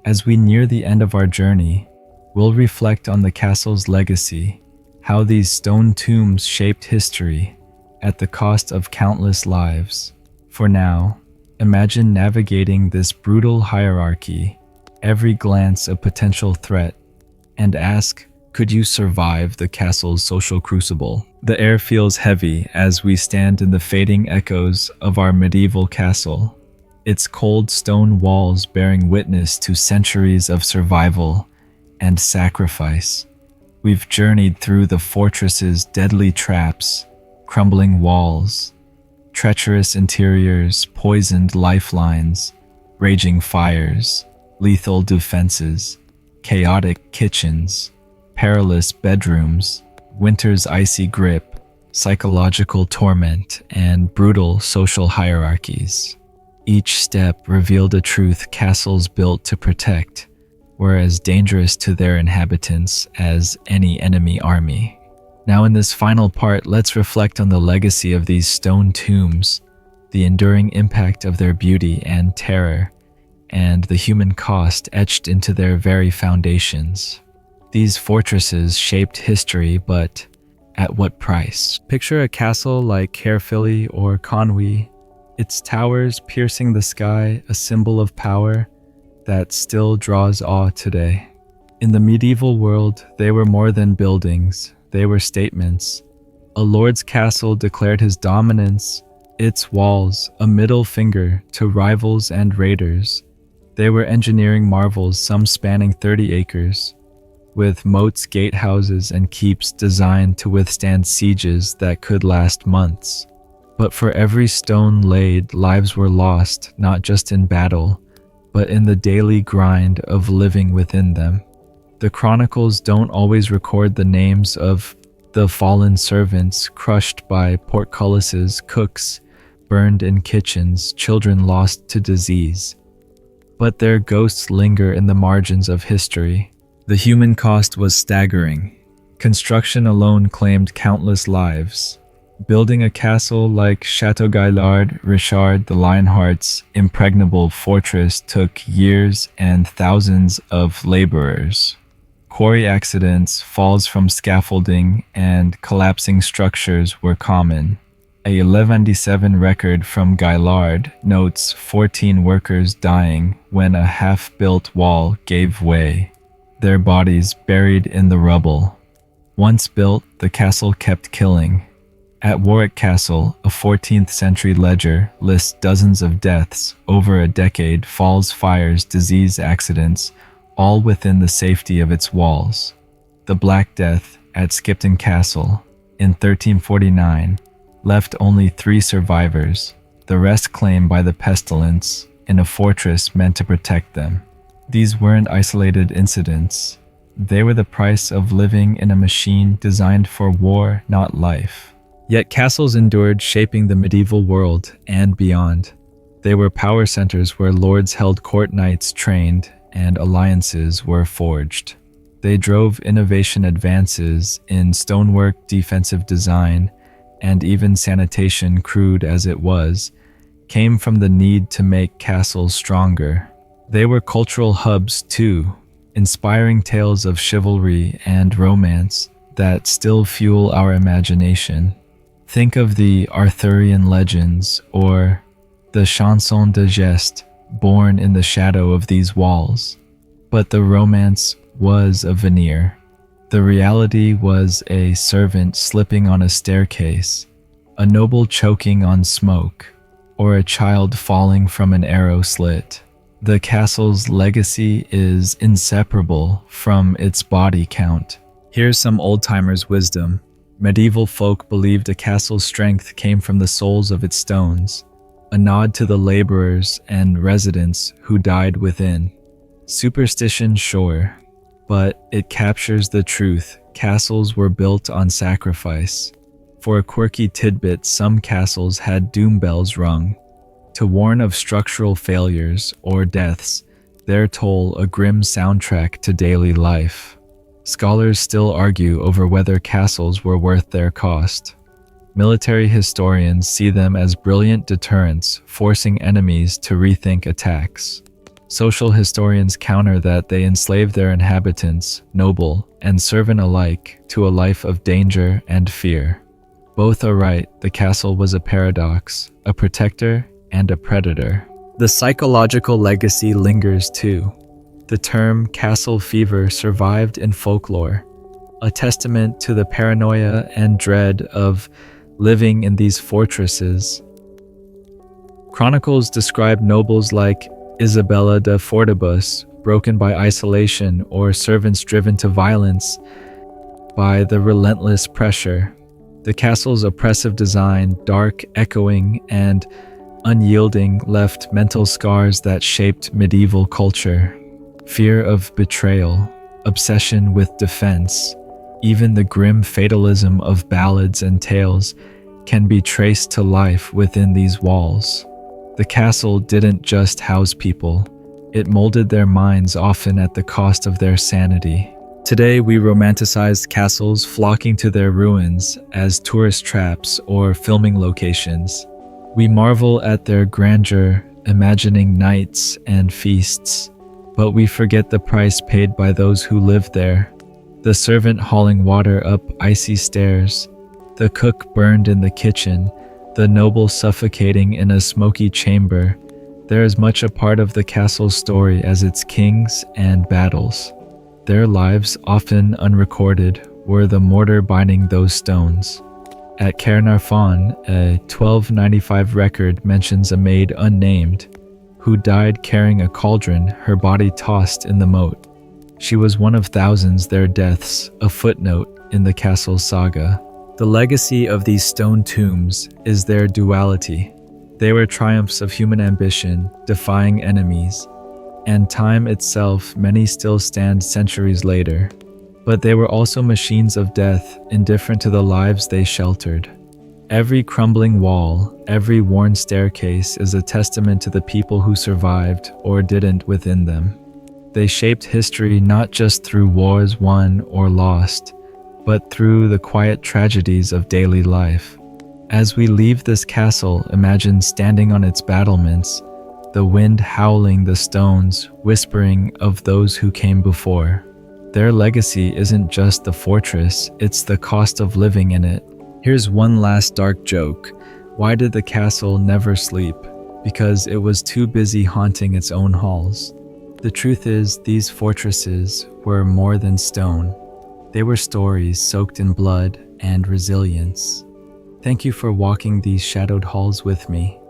As we near the end of our journey, we'll reflect on the castle's legacy, how these stone tombs shaped history at the cost of countless lives. For now, imagine navigating this brutal hierarchy, every glance a potential threat, and ask, could you survive the castle's social crucible? The air feels heavy as we stand in the fading echoes of our medieval castle, its cold stone walls bearing witness to centuries of survival and sacrifice. We've journeyed through the fortress's deadly traps, crumbling walls, treacherous interiors, poisoned lifelines, raging fires, lethal defenses, chaotic kitchens, perilous bedrooms, winter's icy grip, psychological torment, and brutal social hierarchies. Each step revealed a truth castles built to protect were as dangerous to their inhabitants as any enemy army. Now in this final part, let's reflect on the legacy of these stone tombs, the enduring impact of their beauty and terror, and the human cost etched into their very foundations. These fortresses shaped history, but at what price? Picture a castle like Caerphilly or Conwy, its towers piercing the sky, a symbol of power that still draws awe today. In the medieval world, they were more than buildings, they were statements. A lord's castle declared his dominance, its walls a middle finger to rivals and raiders. They were engineering marvels, some spanning 30 acres, with moats, gatehouses, and keeps designed to withstand sieges that could last months. But for every stone laid, lives were lost, not just in battle, but in the daily grind of living within them. The chronicles don't always record the names of the fallen servants crushed by portcullises, cooks burned in kitchens, children lost to disease. But their ghosts linger in the margins of history. The human cost was staggering. Construction alone claimed countless lives. Building a castle like Chateau Gaillard, Richard the Lionheart's impregnable fortress took years and thousands of laborers. Quarry accidents, falls from scaffolding, and collapsing structures were common. A 1197 record from Gaillard notes 14 workers dying when a half-built wall gave way, their bodies buried in the rubble. Once built, the castle kept killing. At Warwick Castle, a 14th century ledger lists dozens of deaths over a decade, falls, fires, disease, accidents, all within the safety of its walls. The Black Death at Skipton Castle in 1349 left only 3 survivors, the rest claimed by the pestilence in a fortress meant to protect them. These weren't isolated incidents. They were the price of living in a machine designed for war, not life. Yet castles endured, shaping the medieval world and beyond. They were power centers where lords held court, knights trained, and alliances were forged. They drove innovation, advances in stonework, defensive design, and even sanitation, crude as it was, came from the need to make castles stronger. They were cultural hubs too, inspiring tales of chivalry and romance that still fuel our imagination. Think of the Arthurian legends or the chansons de geste born in the shadow of these walls. But the romance was a veneer. The reality was a servant slipping on a staircase, a noble choking on smoke, or a child falling from an arrow slit. The castle's legacy is inseparable from its body count. Here's some old-timers' wisdom. Medieval folk believed a castle's strength came from the souls of its stones, a nod to the laborers and residents who died within. Superstition, sure, but it captures the truth. Castles were built on sacrifice. For a quirky tidbit, some castles had doom bells rung to warn of structural failures or deaths, their toll a grim soundtrack to daily life. Scholars still argue over whether castles were worth their cost. Military historians see them as brilliant deterrents, forcing enemies to rethink attacks. Social historians counter that they enslaved their inhabitants, noble and servant alike, to a life of danger and fear. Both are right. The castle was a paradox, a protector and a predator. The psychological legacy lingers too. The term castle fever survived in folklore, a testament to the paranoia and dread of living in these fortresses. Chronicles describe nobles like Isabella de Fordibus, broken by isolation, or servants driven to violence by the relentless pressure. The castle's oppressive design, dark, echoing, and unyielding, left mental scars that shaped medieval culture. Fear of betrayal, obsession with defense, Even the grim fatalism of ballads and tales can be traced to life within these walls. The castle didn't just house people, it molded their minds, often at the cost of their sanity. Today, we romanticize castles, flocking to their ruins as tourist traps or filming locations. We marvel at their grandeur, imagining nights and feasts, but we forget the price paid by those who lived there. The servant hauling water up icy stairs, the cook burned in the kitchen, the noble suffocating in a smoky chamber. There is much a part of the castle's story as its kings and battles. Their lives, often unrecorded, were the mortar binding those stones. At Caernarfon, a 1295 record mentions a maid unnamed, who died carrying a cauldron, her body tossed in the moat. She was one of thousands, their deaths, a footnote in the castle's saga. The legacy of these stone tombs is their duality. They were triumphs of human ambition, defying enemies, and time itself. Many still stand centuries later. But they were also machines of death, indifferent to the lives they sheltered. Every crumbling wall, every worn staircase is a testament to the people who survived or didn't within them. They shaped history not just through wars won or lost, but through the quiet tragedies of daily life. As we leave this castle, imagine standing on its battlements, the wind howling the stones, whispering of those who came before. Their legacy isn't just the fortress, it's the cost of living in it. Here's one last dark joke. Why did the castle never sleep? Because it was too busy haunting its own halls. The truth is, these fortresses were more than stone. They were stories soaked in blood and resilience. Thank you for walking these shadowed halls with me.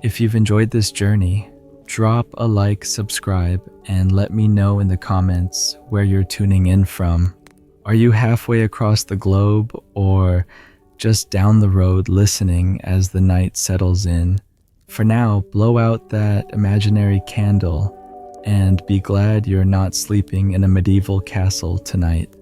If you've enjoyed this journey, drop a like, subscribe, and let me know in the comments where you're tuning in from. Are you halfway across the globe or just down the road listening as the night settles in? For now, blow out that imaginary candle and be glad you're not sleeping in a medieval castle tonight.